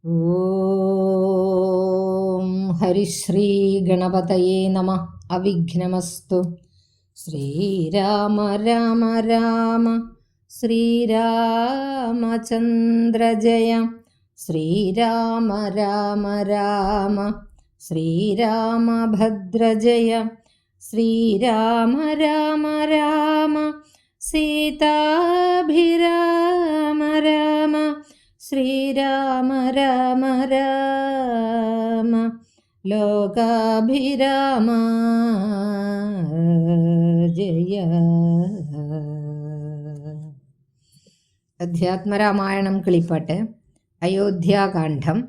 ഓം ഹരിശ്രീ ഗണപതയേ നമഃ. അവിഘ്നമസ്തു. ശ്രീരാമ രാമ രാമ ശ്രീരാമചന്ദ്ര ജയ. ശ്രീരാമ രാമ രാമ ശ്രീരാമഭദ്ര ജയ. ശ്രീരാമ രാമ രാമ സീതാഭിരാമ രാമ. ശ്രീരാമ രാമ രാമ ലോകാഭിരാമ ജയ. അധ്യാത്മരാമായണം കിളിപ്പാട്ട്. അയോധ്യാകാന്ഡം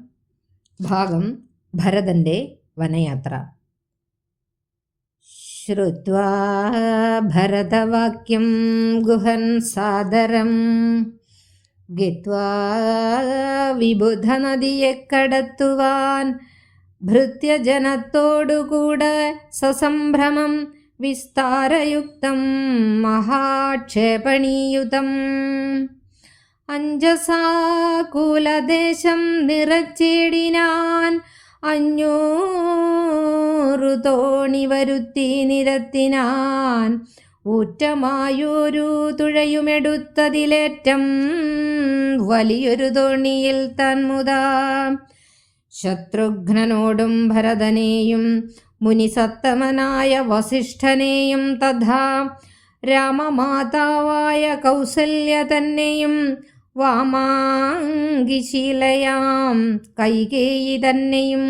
ഭാഗം ഭരതന്റെ വനയാത്ര. ശ്രുത്വാ ഭരതവാക്യം ഗുഹൻ സാദരം ഗത്വാ വിബുധനദിയെ കടത്തുവാൻ ഭൃത്യജനത്തോടുകൂടെ സസംഭ്രമം വിസ്താരയുക്തം മഹാക്ഷേപണീയുതം അഞ്ജസാകുലദേശം നിറച്ചിടിനാൻ. 500 തോണി വരുത്തി നിരത്തിനാൻ. ഊറ്റമായൊരു തുഴയുമെടുത്തതിലേറ്റം വലിയൊരു തോണിയിൽ തന്മുതാ ശത്രുഘ്നനോടും ഭരതനെയും മുനിസത്തമനായ വസിഷ്ഠനെയും തഥാ രാമമാതാവായ കൗസല്യ തന്നെയും വാമാംഗിശീലയാം കൈകേയി തന്നെയും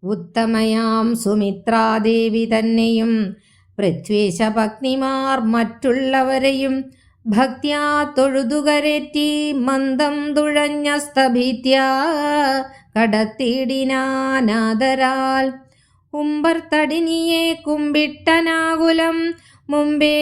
ഉത്തമയാം സുമിത്രാദേവി തന്നെയും പൃഥ്വീശപത്നിമാർ മറ്റുള്ളവരെയും ഭക്ത്യാ തൊഴുതുകരേറ്റി മന്ദം തുഴഞ്ഞസ്തഭീത്യ കടത്തിടിനാനാദരാൽ. ഉമ്പർത്തടിനിയെ കുമ്പിട്ടനാകുലം മുമ്പേ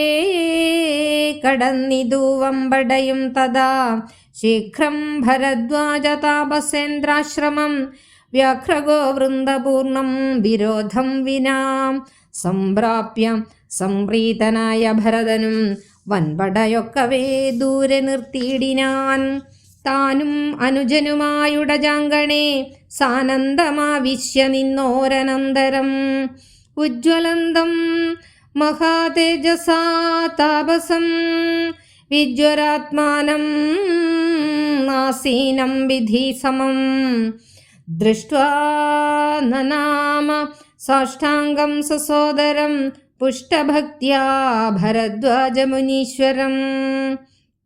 കടന്നിതു വമ്പടയും തഥാ ശീഘ്രം ഭരദ്വാജ താപസേന്ദ്രാശ്രമം വ്യാഘ്രഗോ വൃന്ദപൂർണം വിരോധം വിനാ സംപ്രാപ്യ സംപ്രീതനായ ഭരതനും വൻപടയൊക്കവേ ദൂരെ നിർത്തിയിടിനാൻ. താനും അനുജനുമായുടജാങ്കണേ സാനന്ദമാവിശ്യ നിന്നോരനന്തരം ഉജ്ജ്വലന്തം മഹാതേജസാ താപസം വിജ്വരാത്മാനം ആസീനം വിധിസമം ദൃഷ്ട്വാ നനാമ സാഷ്ടാംഗം സസോദരം പുഷ്ടഭക്ത്യാ ഭരദ്വാജമുനീശ്വരം.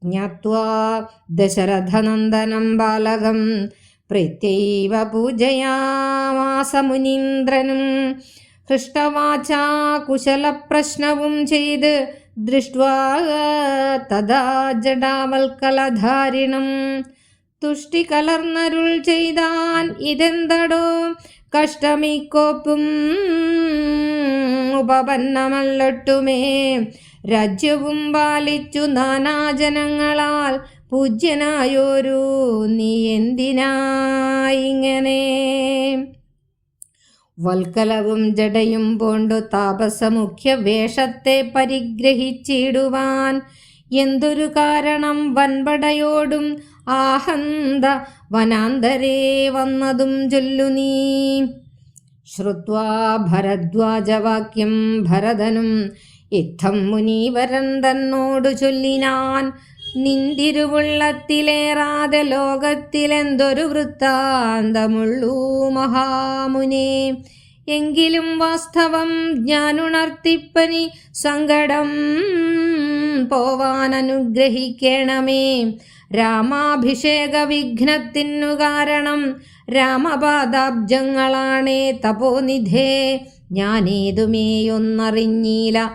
ജ്ഞാത്വാ ദശരഥനന്ദനം ബാലകം പ്രീത്യൈവ പൂജയാമാസ മുനീന്ദ്രനും. ഹൃഷ്ടവാചാ കുശലപ്രശ്നവും ചെയ്ത് ദൃഷ്ട്വാ തഥാ ജടാവൽക്കലധാരിണം തുഷ്ടി കലർന്നരുൾ ചെയ്താൻ. ഇതെന്തടോ കഷ്ടമിക്കോപ്പും ഉപപന്നമല്ലൊട്ടുമേ. രാജ്യവും പാലിച്ചു നാനാജനങ്ങളാൽ പൂജ്യനായോരു നീ എന്തിനായിങ്ങനെ. വൽക്കലവും ജടയും പോണ്ടു താപസമുഖ്യ വേഷത്തെ പരിഗ്രഹിച്ചിടുവാൻ എന്തൊരു കാരണം വൻപടയോടും ആഹന്ത വനാന്തരേ വന്നതും ചൊല്ലു നീ. ശ്രുത്വാ ഭരദ്വാജവാക്യം ഭരതനും ഇത്തം മുനീവരൻ തന്നോടു ചൊല്ലിനാൻ. നിന്തിരുവുള്ളത്തിലേറാതെ ലോകത്തിലെന്തൊരു വൃത്താന്തമുള്ളൂ മഹാമുനേ. എങ്കിലും വാസ്തവം ഞാനുണർത്തിപ്പനി സങ്കടം പോവാൻ അനുഗ്രഹിക്കണമേ. രാമാഭിഷേക വിഘ്നത്തിനു കാരണം രാമപാദാബ്ജങ്ങളാണേ തപോനിധേ. ഞാനേതുമേയൊന്നറിഞ്ഞീല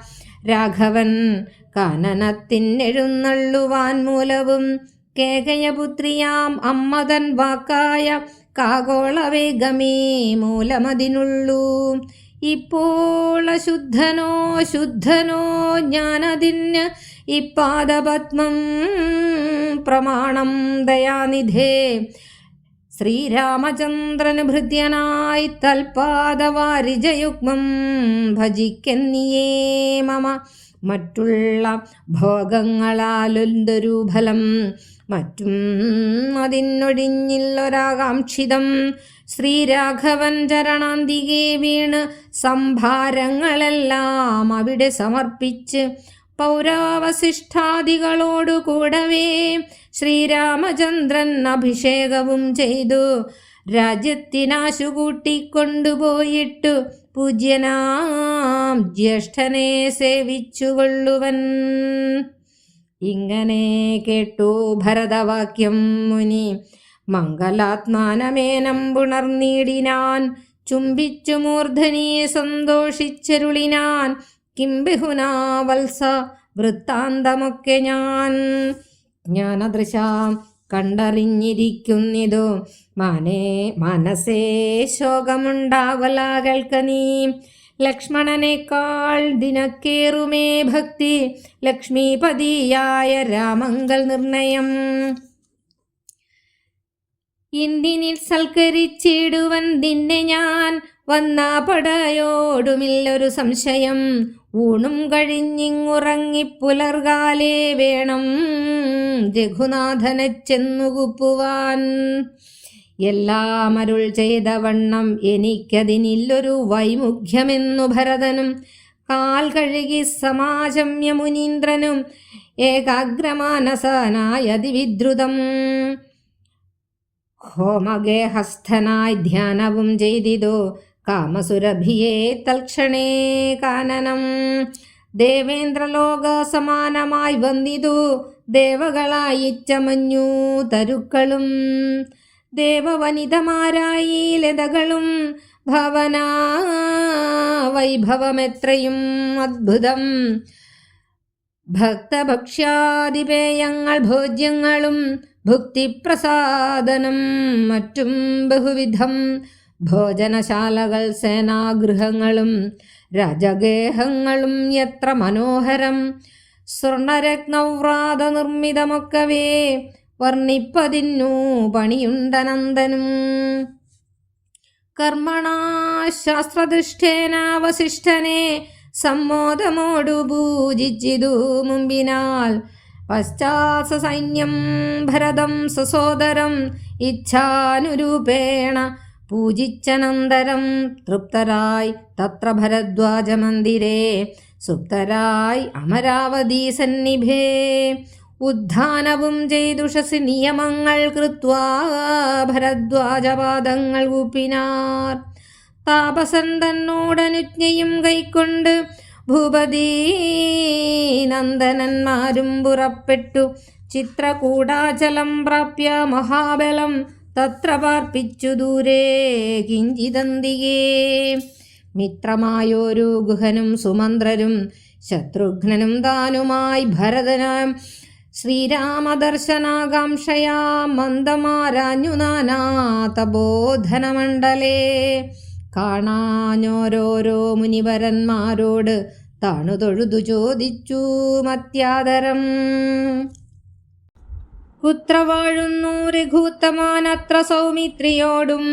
രാഘവൻ കാനനത്തിനെഴുന്നള്ളുവാൻ മൂലവും കേകയപുത്രിയാം അമ്മതൻ വാക്കായ കാകോളവേഗമേ മൂലമതിനുള്ളൂ. ഇപ്പോൾ ശുദ്ധനോ ഞാനതിന് ഇപ്പാദപത്മം പ്രമാണം ദയാനിധേ. ശ്രീരാമചന്ദ്രന് ഭൃത്യനായി തൽപാദവാരിജയുഗ്മം ഭജിക്കന്നിയേ മമ. മറ്റുള്ള ഭോഗങ്ങളാലൊന്തൊരു ഫലം മറ്റും അതിനൊഴിഞ്ഞില്ലൊരാകാംക്ഷിതം. ശ്രീരാഘവൻ ചരണാന്തികെ വീണ് സംഭാരങ്ങളെല്ലാം അവിടെ സമർപ്പിച്ച് പൗരാവശിഷ്ടാദികളോടു കൂടവേ ശ്രീരാമചന്ദ്രൻ അഭിഷേകവും ചെയ്തു രാജ്യത്തിനാശു കൂട്ടിക്കൊണ്ടുപോയിട്ടു പൂജ്യനാം ജ്യേഷ്ഠനെ സേവിച്ചുകൊള്ളുവൻ. ഇങ്ങനെ കേട്ടു ഭരതവാക്യം മുനി മംഗലാത്മാനമേനം പുണർനീടിനാൻ. ചുംബിച്ചു മൂർധനിയെ സന്തോഷിച്ചരുളിനാൻ. കിം ബഹുനാ വത്സ വൃത്താന്തമൊക്കെ ഞാൻ ജ്ഞാനദൃശാം കണ്ടറിഞ്ഞിരിക്കുന്നിതു. മനസ്സേ ശോകമുണ്ടാവലാകൽക്ക നീ. ലക്ഷ്മണനേക്കാൾ ദിനക്കേറുമേ ഭക്തി ലക്ഷ്മീപതിയായ രാമങ്കൽ നിർണയം. ഇന്ദിനിൽ സൽക്കരിച്ചിടുവൻ നിന്നെ ഞാൻ വന്ന പടയോടുമില്ലൊരു സംശയം. ഊണും കഴിഞ്ഞിങ്ങുറങ്ങിപ്പുലർകാലേ വേണം രഘുനാഥനെ ചെന്നുകുപ്പുവാൻ. എല്ലാം അരുൾ ചെയ്ത വണ്ണം എനിക്കതിനില്ലൊരു വൈമുഖ്യമെന്നു ഭരതനും കാൽ കഴുകി സമാചമ്യ മുനീന്ദ്രനും ഏകാഗ്രമാനസനായതിവിദ്രുതം. ഹോമഗേഹസ്ഥനായി ധ്യാനവും ചെയ്തിതോ കാമസുരഭിയെ തൽക്ഷണേ കാനനം. ദേവേന്ദ്രലോക സമാനമായി വന്നിതു ദേവകളായി ചമഞ്ഞു തരുക്കളും. ദേവവനിതമാരായി ലതകളും ഭവന വൈഭവമെത്രയും അദ്ഭുതം. ഭക്തഭക്ഷ്യാദിപേയങ്ങൾ ഭോജ്യങ്ങളും ഭുക്തിപ്രസാദനം മറ്റും ബഹുവിധം. ഭോജനശാലകൾ സേനാഗൃഹങ്ങളും രാജഗേഹങ്ങളും എത്ര മനോഹരം. സ്വർണരത്നവ്രാത നിർമ്മിതമൊക്കവേ വർണ്ണിപ്പതിന്നു പണിയുണ്ടനന്ദനും. കർമ്മണാ ശാസ്ത്രദൃഷ്ടേന വസിഷ്ഠനെ സമ്മോദമോടു പൂജിച്ചിതു മുമ്പിനാൽ. പശ്ചാത്ത സൈന്യം ഭരതം സസോദരം ഇച്ഛാനുരൂപേണ പൂജിച്ചനന്തരം തൃപ്തരായി തത്ര ഭരദ്വാജമന്ദിരേ സുപ്തരായി അമരാവതി സന്നിഭേ. ഉദ്ധാനവും ചെയ്തുഷസി നിയമങ്ങൾ കൃത്വാ ഭരദ്വാജപാദങ്ങൾ കൂപ്പിനാർ. താപസൻ തന്നോടനുജ്ഞയും കൈക്കൊണ്ട് ഭൂപതി നന്ദനന്മാരും പുറപ്പെട്ടു. ചിത്രകൂടാചലം പ്രാപ്യ മഹാബലം തത്ര പാർപ്പിച്ചു ദൂരെ കിഞ്ചിതന്തികേ. മിത്രമായോരു ഗുഹനും സുമന്ത്രരും ശത്രുഘ്നനും താനുമായി ഭരതനാം ശ്രീരാമദർശനാകാംക്ഷയാ മന്ദമാരാഞ്ഞു നാനാതബോധനമണ്ഡലേ. കാണാഞ്ഞോരോരോ മുനിവരന്മാരോട് താണു തൊഴുതു ചോദിച്ചു മത്യാദരം. പുത്ര വാഴുന്നു രഘുത്തമാനത്ര സൗമിത്രിയോടും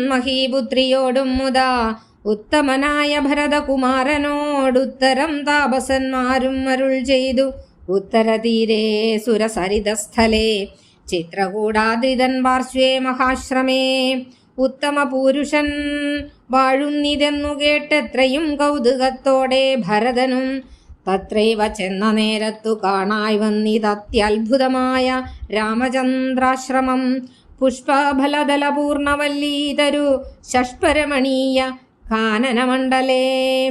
മഹീപുത്രിയോടും മുതാ. ഉത്തമനായ ഭരതകുമാരനോടുത്തരം താപസന്മാരും അരുൾ ചെയ്തു. ഉത്തരതീരേ സുരസരിതസ്ഥലേ ചിത്രകൂടാദ്രിതൻ പാർശ്വേ മഹാശ്രമേ. ഉത്തമ പുരുഷൻ വാഴുന്നിതെന്നു കേട്ടെത്രയും കൗതുകത്തോടെ ഭരതനും തത്രൈവ ചെന്ന നേരത്തു കാണായി വന്നിതത്യത്ഭുതമായ രാമചന്ദ്രാശ്രമം. പുഷ്പഫലദലപൂർണവല്ലീതരു ഷഷ്പരമണീയ കാനനമണ്ഡലേ.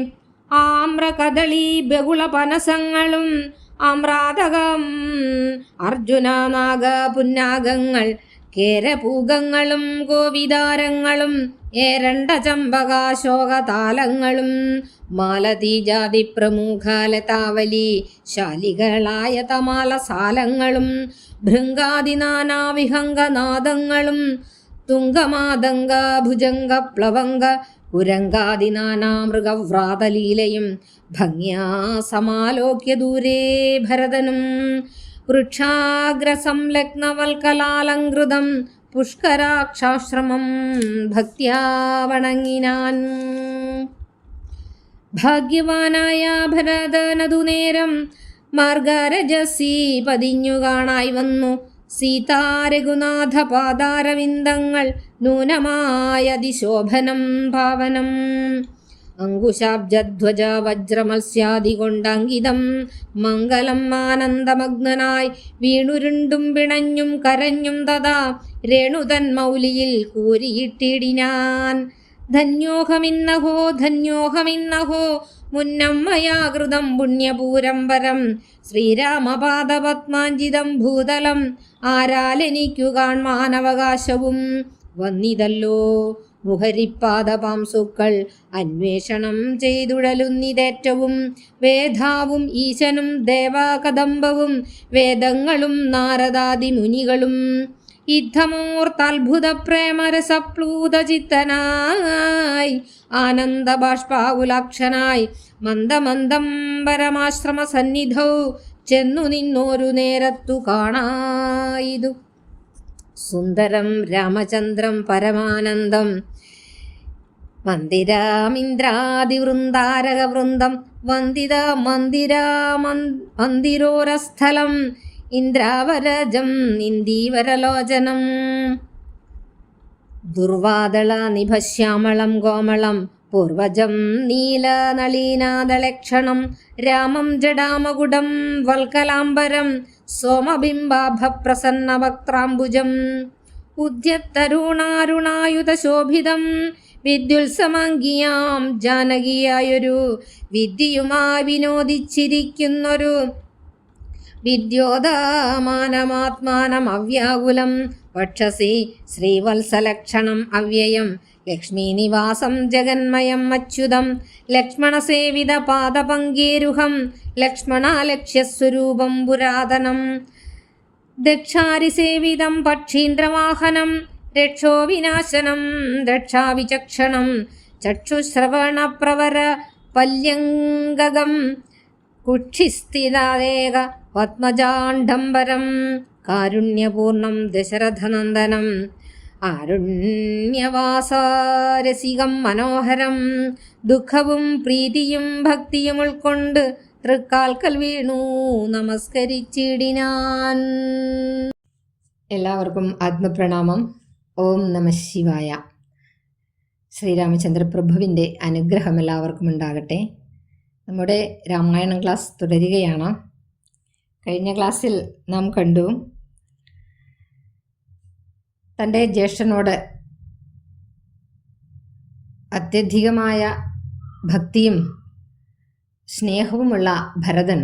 ആമ്രകദളി ബഹുളപനസങ്ങളും ആമ്രാതകം അർജുനനാഗ പുന്നാഗങ്ങൾ കേരപൂഗങ്ങളും ഗോവിതാരങ്ങളും ഏരണ്ട ചമ്പകാശോകതാലങ്ങളും മാലതീജാതി പ്രമുഖലതാവലി ശാലികളായ തമാലസാലങ്ങളും ഭൃംഗാദിനാനാവിഹംഗനാദങ്ങളും തുംഗമാതംഗ ഭുജംഗ പ്ലവംഗ കുരങ്കാദിനാനാ മൃഗവ്രാതലീലയും ഭംഗ്യാ സമാലോക്യ ദൂരേ ഭരതനും. വൃക്ഷാഗ്രസംലഗ്നവൽക്കലാലങ്കൃതം പുഷ്കരാക്ഷാശ്രമം ഭക്ത്യാ വണങ്ങിനാൻ. ഭാഗ്യവാനായ ഭരതനതു നേരം മാർഗരജസി പതിഞ്ഞു കാണായി വന്നു സീതാരഘുനാഥ പാദാരവിന്ദങ്ങൾ നൂനമായതിശോഭനം പാവനം. അങ്കുശാബ്ജധ്വജ വജ്രമത്സ്യാദി കൊണ്ടങ്കിതം മംഗളം ആനന്ദമഗ്നനായി വീണുരുണ്ടും പിണഞ്ഞും കരഞ്ഞും തഥാ രേണുതൻ മൗലിയിൽ കൂരിയിട്ടിടിനാൻ. ധന്യോഹമിന്നഹോ ധന്യോഹമിന്നഹോ മുന്നമ്മയാകൃതം പുണ്യപൂരം പരം ശ്രീരാമപാദപത്മാഞ്ജിതം ഭൂതലം ആരാലെനിക്കു കാൺമാനവകാശവും വന്നിതല്ലോ. മുഹരിപ്പാദപാംസുക്കൾ അന്വേഷണം ചെയ്തുഴലുന്നിതേറ്റവും വേദാവും ഈശനും ദേവാകദംബവും വേദങ്ങളും നാരദാദി മുനികളും യുദ്ധമൂർത്തത്ഭുത പ്രേമരസപ്ലൂതചിത്തനായി ആനന്ദബാഷ്പാകുലാക്ഷനായി മന്ദമന്ദം പരമാശ്രമ സന്നിധൗ ചെന്നു നിന്നോരു നേരത്തു കാണായിതു സുന്ദരം രാമചന്ദ്രം പരമാനന്ദം. മന്ദിരാമിന്ദ്രാദിവൃന്ദാരകവൃന്ദം വന്ദിത മന്ദിരോരസ്ഥലം ഇന്ദ്രാവരജം ഇന്ദീവരലോചനം. ദുർവാദള നിഭശ്യാമളം കോമളം പൂർവജം നീലനളീനാദളക്ഷണം രാമം ജടാമകുടം വൽക്കലാംബരം സോമബിംബാഭപ്രസന്നവക്ത്രാംബുജം. ഉദ്യത്തരുണാരുണായുധശോഭിതം വിദ്യുത്സമാംഗിയാം ജാനകിയായൊരു വിദ്യയുമായി വിനോദിച്ചിരിക്കുന്നൊരു വിദ്യോദമാനമാത്മാനം അവ്യാകുലം വക്ഷസി ശ്രീവത്സലക്ഷണം അവ്യയം ലക്ഷ്മീനിവാസം ജഗന്മയം അച്യുതം ലക്ഷ്മണസേവിത പാദപങ്കേരുഹം ലക്ഷ്മണാലക്ഷ്യസ്വരൂപം പുരാതനം. ദക്ഷാരിസേവിതം പക്ഷീന്ദ്രവാഹനം രക്ഷോ വിനാശനം രക്ഷാവിചക്ഷണം ചക്ഷുശ്രവണപ്രവര പല്യംഗകം കുക്ഷിസ്ഥിതാദേക പത്മജാണ്ഡംബരം കാരുണ്യപൂർണം ദശരഥനന്ദനം ആരുണ്യവാസാരസികം മനോഹരം. ദുഃഖവും പ്രീതിയും ഭക്തിയും ഉൾക്കൊണ്ട് തൃക്കാൽക്കൽ വീണു നമസ്കരിച്ചിടിനാൻ. എല്ലാവർക്കും ആത്മപ്രണാമം. ഓം നമഃ ശിവായ. ശ്രീരാമചന്ദ്രപ്രഭുവിൻ്റെ അനുഗ്രഹം എല്ലാവർക്കും ഉണ്ടാകട്ടെ. നമ്മുടെ രാമായണം ക്ലാസ് തുടരുകയാണ്. കഴിഞ്ഞ ക്ലാസ്സിൽ നാം കണ്ടു തൻ്റെ ജ്യേഷ്ഠനോട് അത്യധികമായ ഭക്തിയും സ്നേഹവുമുള്ള ഭരതൻ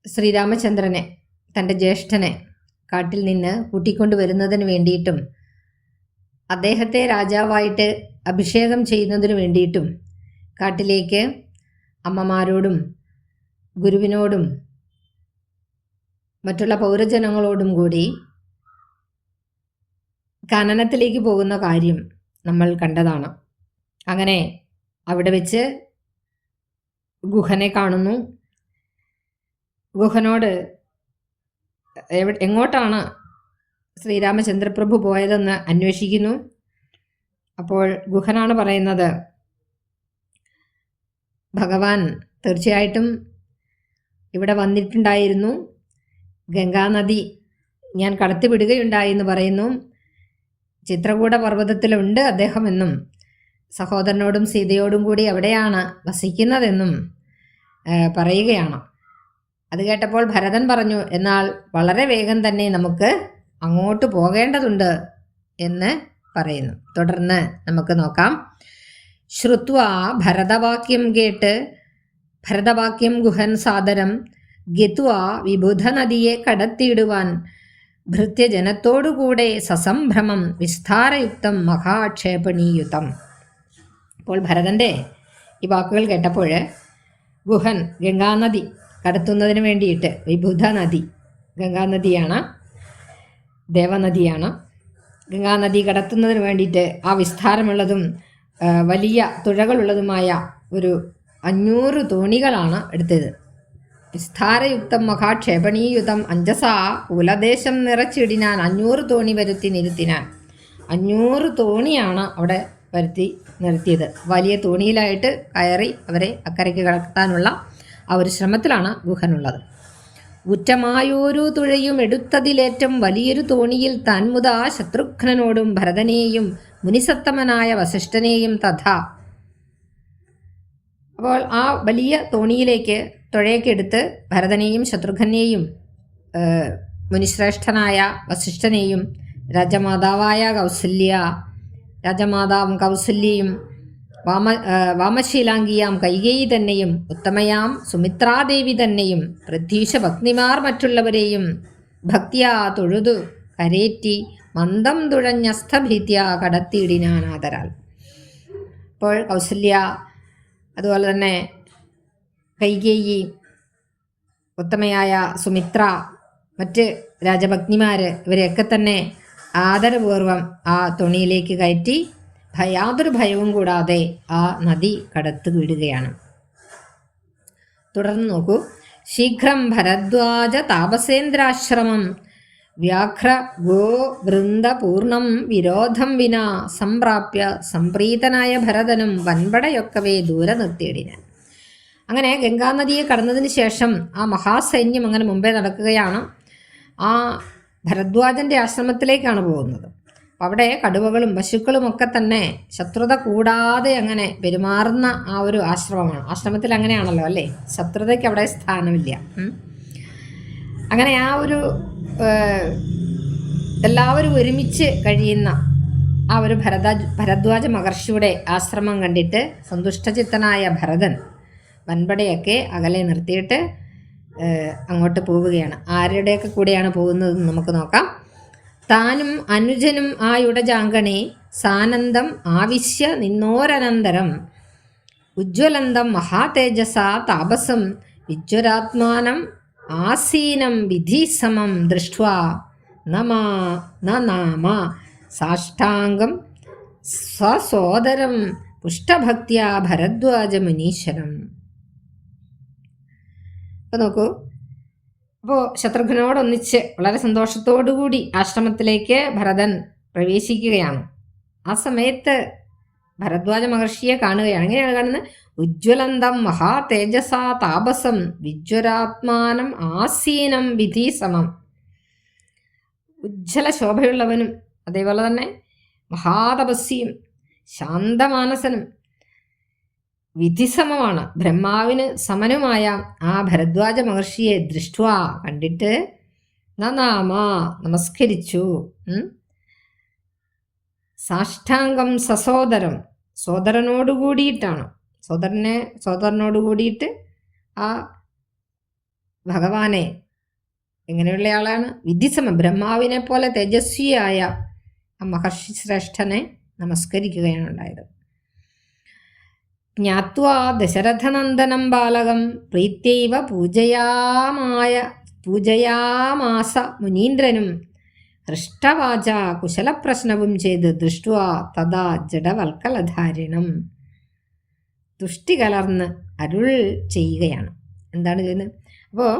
ശ്രീരാമചന്ദ്രനെ, തൻ്റെ ജ്യേഷ്ഠനെ കാട്ടിൽ നിന്ന് കൂട്ടിക്കൊണ്ടുവരുന്നതിന് വേണ്ടിയിട്ടും അദ്ദേഹത്തെ രാജാവായിട്ട് അഭിഷേകം ചെയ്യുന്നതിനു വേണ്ടിയിട്ടും കാട്ടിലേക്ക് അമ്മമാരോടും ഗുരുവിനോടും മറ്റുള്ള പൗരജനങ്ങളോടും കൂടി കാനനത്തിലേക്ക് പോകുന്ന കാര്യം നമ്മൾ കണ്ടതാണ്. അങ്ങനെ അവിടെ വെച്ച് ഗുഹനെ കാണുന്നു. ഗുഹനോട് എങ്ങോട്ടാണ് ശ്രീരാമചന്ദ്രപ്രഭു പോയതെന്ന് അന്വേഷിക്കുന്നു. അപ്പോൾ ഗുഹനാണ് പറയുന്നത്, ഭഗവാൻ തീർച്ചയായിട്ടും ഇവിടെ വന്നിട്ടുണ്ടായിരുന്നു, ഗംഗാനദി ഞാൻ കടത്തിവിടുകയുണ്ടായി എന്ന് പറയുന്നു. ചിത്രകൂട പർവ്വതത്തിലുണ്ട് അദ്ദേഹം എന്നും സഹോദരനോടും സീതയോടും കൂടി അവിടെയാണ് വസിക്കുന്നതെന്നും പറയുകയാണ്. അത് കേട്ടപ്പോൾ ഭരതൻ പറഞ്ഞു, എന്നാൽ വളരെ വേഗം തന്നെ നമുക്ക് അങ്ങോട്ട് പോകേണ്ടതുണ്ട് എന്ന് പറയുന്നു. തുടർന്ന് നമുക്ക് നോക്കാം. ശ്രുത്വാ ഭരതവാക്യം കേട്ട് ഭരതവാക്യം ഗുഹൻ സാദരം ഗത്വാ വിബുധ നദിയെ കടത്തിയിടുവാൻ ഭൃത്യജനത്തോടുകൂടെ സസംഭ്രമം വിസ്താരയുക്തം മഹാക്ഷേപണീയുതം. അപ്പോൾ ഭരതൻ്റെ ഈ വാക്കുകൾ കേട്ടപ്പോൾ ഗുഹൻ ഗംഗാനദി കടത്തുന്നതിന് വേണ്ടിയിട്ട്, വിബുധ നദി ഗംഗാനദിയാണ്, ദേവനദിയാണ്, ഗംഗാനദി കടത്തുന്നതിന് വേണ്ടിയിട്ട് ആ വിസ്താരമുള്ളതും വലിയ തുഴകളുള്ളതുമായ ഒരു 500 തോണികളാണ് എടുത്തത്. വിസ്താരയുക്തം മഹാക്ഷേപണീയുതം അഞ്ജസാ കുലദേശം നിറച്ചിടിനാൻ. 500 തോണി വരുത്തി നിരുത്തിനാൻ. 500 തോണിയാണ് അവിടെ വരുത്തി നിർത്തിയത്. വലിയ തോണിയിലായിട്ട് കയറി അവരെ അക്കരയ്ക്ക് കടത്താനുള്ള ആ ഒരു ശ്രമത്തിലാണ് ഗുഹനുള്ളത്. ഉറ്റമായോരു തുഴയും എടുത്തതിലേറ്റം വലിയൊരു തോണിയിൽ താൻമുതാ ശത്രുഘ്നനോടും ഭരതനെയും മുനിസത്തമനായ വസിഷ്ഠനെയും തഥാ. അപ്പോൾ ആ വലിയ തോണിയിലേക്ക് തുഴയൊക്കെടുത്ത് ഭരതനെയും ശത്രുഘ്നെയും മുനിശ്രേഷ്ഠനായ വസിഷ്ഠനെയും രാജമാതാവായ രാജമാതാവും കൗസല്യയും വാമശീലാംഗിയാം കൈകേയി തന്നെയും ഉത്തമയാം സുമിത്രാദേവി തന്നെയും പൃഥ്വീശഭഗ്നിമാർ മറ്റുള്ളവരെയും ഭക്തിയാ തൊഴുതു കരേറ്റി മന്ദം തുഴഞ്ഞസ്ഥഭീത്യ കടത്തിയിടിനാനാദരാൽ. അപ്പോൾ കൗസല്യ, അതുപോലെ തന്നെ കൈകേയി, ഉത്തമയായ സുമിത്ര, മറ്റ് രാജഭഗ്നിമാർ ഇവരെയൊക്കെ തന്നെ ആദരപൂർവം ആ തോണിയിലേക്ക് കയറ്റി യാതൊരു ഭയവും കൂടാതെ ആ നദി കടത്തു വിടുകയാണ്. തുടർന്ന് നോക്കൂ. ശീഘ്രം ഭരദ്വാജ താപസേന്ദ്രാശ്രമം വ്യാഘ്ര ഗോ വൃന്ദപൂർണം വിരോധം വിനാ സംപ്രാപ്യ സംപ്രീതനായ ഭരതനും വൻപടയൊക്കവേ ദൂരെ നിർത്തിയിടിനാൻ. അങ്ങനെ ഗംഗാനദിയെ കടന്നതിന് ശേഷം ആ മഹാസൈന്യം അങ്ങനെ മുമ്പേ നടക്കുകയാണ്. ആ ഭരദ്വാജൻ്റെ ആശ്രമത്തിലേക്കാണ് പോകുന്നത്. അവിടെ കടുവകളും പശുക്കളും ഒക്കെ തന്നെ ശത്രുത കൂടാതെ അങ്ങനെ പെരുമാറുന്ന ആ ഒരു ആശ്രമമാണ്. ആശ്രമത്തിൽ അങ്ങനെയാണല്ലോ അല്ലേ, ശത്രുതയ്ക്ക് അവിടെ സ്ഥാനമില്ല. അങ്ങനെ ആ ഒരു എല്ലാവരും ഒരുമിച്ച് കഴിയുന്ന ആ ഒരു ഭരദ്വാജ മഹർഷിയുടെ ആശ്രമം കണ്ടിട്ട് സന്തുഷ്ടചിത്തനായ ഭരതൻ വൻപടയൊക്കെ അകലെ നിർത്തിയിട്ട് അങ്ങോട്ട് പോവുകയാണ്. ആരുടെയൊക്കെ കൂടെയാണ് പോകുന്നതെന്ന് നമുക്ക് നോക്കാം. താനും അനുജനും ആയുടജാങ്കണേ സാനന്ദം ആവിശ്യ നിന്നോരനന്തരം ഉജ്ജ്വലന്തം മഹാതേജസ താപസം വിജ്വരാത്മാനം ആസീനം വിധിസമം ദൃഷ്ട്വാ നാമ സാഷ്ടാംഗം സ്വസോദരം പുഷ്ടഭക്തിയാ ഭരദ്വാജ മുനീശ്വരം. അപ്പോൾ നോക്കൂ, അപ്പോൾ ശത്രുഘ്നോടൊന്നിച്ച് വളരെ സന്തോഷത്തോടുകൂടി ആശ്രമത്തിലേക്ക് ഭരതൻ പ്രവേശിക്കുകയാണ്. ആ സമയത്ത് ഭരദ്വാജ മഹർഷിയെ കാണുകയാണ്. എങ്ങനെയാണ് കാണുന്നത്? ഉജ്ജ്വലന്തം മഹാ തേജസ താപസം വിജ്വരാത്മാനം ആസീനം വിധിസമം. ഉജ്ജ്വല ശോഭയുള്ളവനും അതേപോലെ തന്നെ മഹാതപസ്വിയും ശാന്തമാനസനും വിധിസമമാണ്, ബ്രഹ്മാവിന് സമനുമായ ആ ഭരദ്വാജ മഹർഷിയെ ദൃഷ്ട്വാ കണ്ടിട്ട് നാമ നമസ്കരിച്ചു. സാഷ്ടാംഗം സസോദരം, സോദരനോടുകൂടിയിട്ടാണ്, സോദരനോടുകൂടിയിട്ട് ആ ഭഗവാനെ, എങ്ങനെയുള്ള ആളാണ്? വിധിസമം, ബ്രഹ്മാവിനെ പോലെ തേജസ്വിയായ ആ മഹർഷി ശ്രേഷ്ഠനെ നമസ്കരിക്കുകയാണ് ഉണ്ടായത്. ജ്ഞാത്വാ ദശരഥനന്ദനം ബാലകം പ്രീത്യൈവ പൂജയാമാസ മുനീന്ദ്രനും ഹൃഷ്ടവാച കുശലപ്രശ്നവും ചെയ്ത് ദൃഷ്ട്വാ തഥാ ജഡവൽക്കലധാരിണം. തുഷ്ടി കലർന്ന് അരുൾ ചെയ്യുകയാണ്. എന്താണ് ചെയ്യുന്നത്? അപ്പോൾ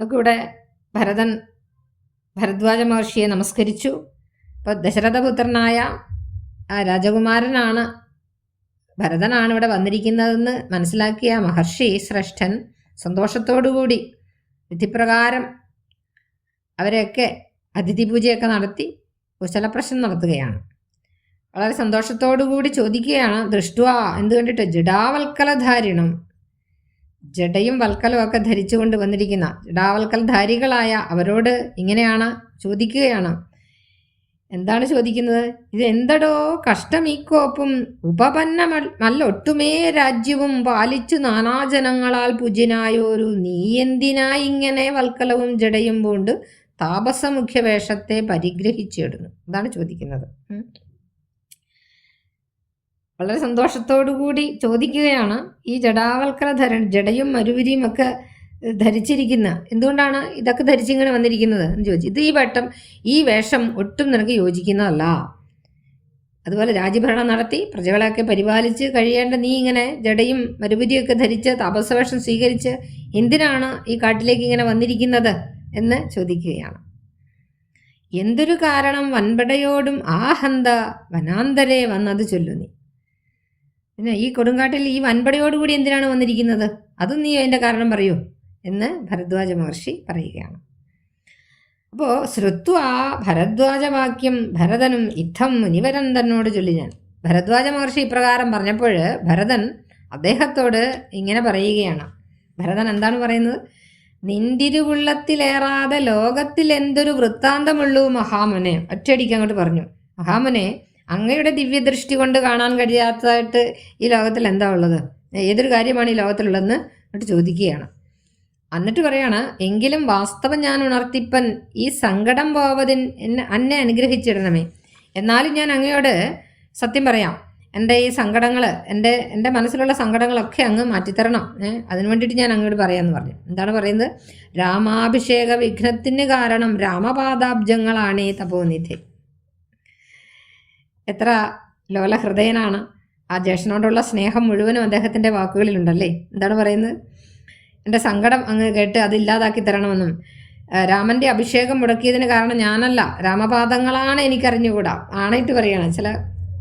നമുക്കിവിടെ ഭരദ്വാജ മഹർഷിയെ നമസ്കരിച്ചു. അപ്പോൾ ദശരഥപുത്രനായ ആ രാജകുമാരനാണ്, ഭരതനാണ് ഇവിടെ വന്നിരിക്കുന്നതെന്ന് മനസ്സിലാക്കിയ മഹർഷി ശ്രേഷ്ഠൻ സന്തോഷത്തോടുകൂടി വിധിപ്രകാരം അവരെയൊക്കെ അതിഥി പൂജയൊക്കെ നടത്തി കുശലപ്രശ്നം നടത്തുകയാണ്. വളരെ സന്തോഷത്തോടുകൂടി ചോദിക്കുകയാണ്. ദൃഷ്ട്വാ, എന്ത് കണ്ടിട്ട്? ജഡാവൽക്കലധാരിണം, ജഡയും വൽക്കലും ഒക്കെ ധരിച്ചുകൊണ്ട് വന്നിരിക്കുന്ന ജഡാവൽക്കലധാരികളായ അവരോട് ഇങ്ങനെയാണ് ചോദിക്കുകയാണ്. എന്താണ് ചോദിക്കുന്നത്? ഇത് എന്തടോ കഷ്ടമീക്കോപ്പും ഉപപന്നമല്ലൊട്ടുമേ രാജ്യവും പാലിച്ചു നാനാജനങ്ങളാൽ പൂജ്യനായോരു നീ എന്തിനായി ഇങ്ങനെ വൽക്കലവും ജടയും കൊണ്ട് താപസമുഖ്യ വേഷത്തെ പരിഗ്രഹിച്ചിടുന്നു? ഇതാണ് ചോദിക്കുന്നത്. വളരെ സന്തോഷത്തോടുകൂടി ചോദിക്കുകയാണ്. ഈ ജഡാവൽക്കല ജടയും മരുവിരിയും ഒക്കെ ധരിച്ചിരിക്കുന്ന, എന്തുകൊണ്ടാണ് ഇതൊക്കെ ധരിച്ചിങ്ങനെ വന്നിരിക്കുന്നത് എന്ന് ചോദിച്ചു. ഇത് ഈ വേഷം ഒട്ടും നിനക്ക് യോജിക്കുന്നതല്ല. അതുപോലെ രാജ്യഭരണം നടത്തി പ്രജകളെയൊക്കെ പരിപാലിച്ച് കഴിയേണ്ട നീ ഇങ്ങനെ ജടയും മരുപുരിയൊക്കെ ധരിച്ച് താപസവേഷം സ്വീകരിച്ച് എന്തിനാണ് ഈ കാട്ടിലേക്ക് ഇങ്ങനെ വന്നിരിക്കുന്നത് എന്ന് ചോദിക്കുകയാണ്. എന്തൊരു കാരണം വൻപടയോടും ആ ഹന്ത വനാന്തരെ വന്നത് ചൊല്ലു നീ. പിന്നെ ഈ കൊടുങ്കാട്ടിൽ ഈ വൻപടയോടുകൂടി എന്തിനാണ് വന്നിരിക്കുന്നത്? അതും നീ അതിൻ്റെ കാരണം പറയൂ എന്ന് ഭരദ്വാജ മഹർഷി പറയുകയാണ്. അപ്പോൾ ശ്രുത്വ ഭരദ്വാജവാക്യം ഭരതനും ഇത്തം മുനിവരൻ തന്നോട് ചൊല്ലി ഞാൻ. ഭരദ്വാജ മഹർഷി ഇപ്രകാരം പറഞ്ഞപ്പോൾ ഭരതൻ അദ്ദേഹത്തോട് ഇങ്ങനെ പറയുകയാണ്. ഭരതൻ എന്താണ് പറയുന്നത്? നിന്തിരുവുള്ളത്തിലേറാതെ ലോകത്തിൽ എന്തൊരു വൃത്താന്തമുള്ളൂ മഹാമുനെ. ഒറ്റയടിക്ക് അങ്ങോട്ട് പറഞ്ഞു, മഹാമുനെ, അങ്ങയുടെ ദിവ്യദൃഷ്ടി കൊണ്ട് കാണാൻ കഴിയാത്തതായിട്ട് ഈ ലോകത്തിൽ എന്താ ഉള്ളത്? ഏതൊരു കാര്യമാണ് ഈ ലോകത്തിലുള്ളതെന്ന് എന്നിട്ട് ചോദിക്കുകയാണ്. എന്നിട്ട് പറയാണ്, എങ്കിലും വാസ്തവം ഞാൻ ഉണർത്തിപ്പൻ ഈ സങ്കടം പോവതിൻ എന്നെ അനുഗ്രഹിച്ചിടണമേ. എന്നാലും ഞാൻ അങ്ങയോട് സത്യം പറയാം, എൻ്റെ ഈ സങ്കടങ്ങൾ, എൻ്റെ മനസ്സിലുള്ള സങ്കടങ്ങളൊക്കെ അങ്ങ് മാറ്റിത്തരണം. അതിനു വേണ്ടിയിട്ട് ഞാൻ അങ്ങോട്ട് പറയാമെന്ന് പറഞ്ഞു. എന്താണ് പറയുന്നത്? രാമാഭിഷേക വിഘ്നത്തിന് കാരണം രാമപാദാബ്ജങ്ങളാണേ തപോനിധി. എത്ര ലോലഹൃദയനാണ്! ആ ജ്യേഷ്ഠനോടുള്ള സ്നേഹം മുഴുവനും അദ്ദേഹത്തിൻ്റെ വാക്കുകളിലുണ്ടല്ലേ. എന്താണ് പറയുന്നത്? എൻ്റെ സങ്കടം അങ്ങ് കേട്ട് അതില്ലാതാക്കി തരണമെന്നും രാമൻ്റെ അഭിഷേകം മുടക്കിയതിന് കാരണം ഞാനല്ല, രാമപാദങ്ങളാണ് എനിക്കറിഞ്ഞുകൂടാ. ആണയിട്ട് പറയുകയാണ്. ചില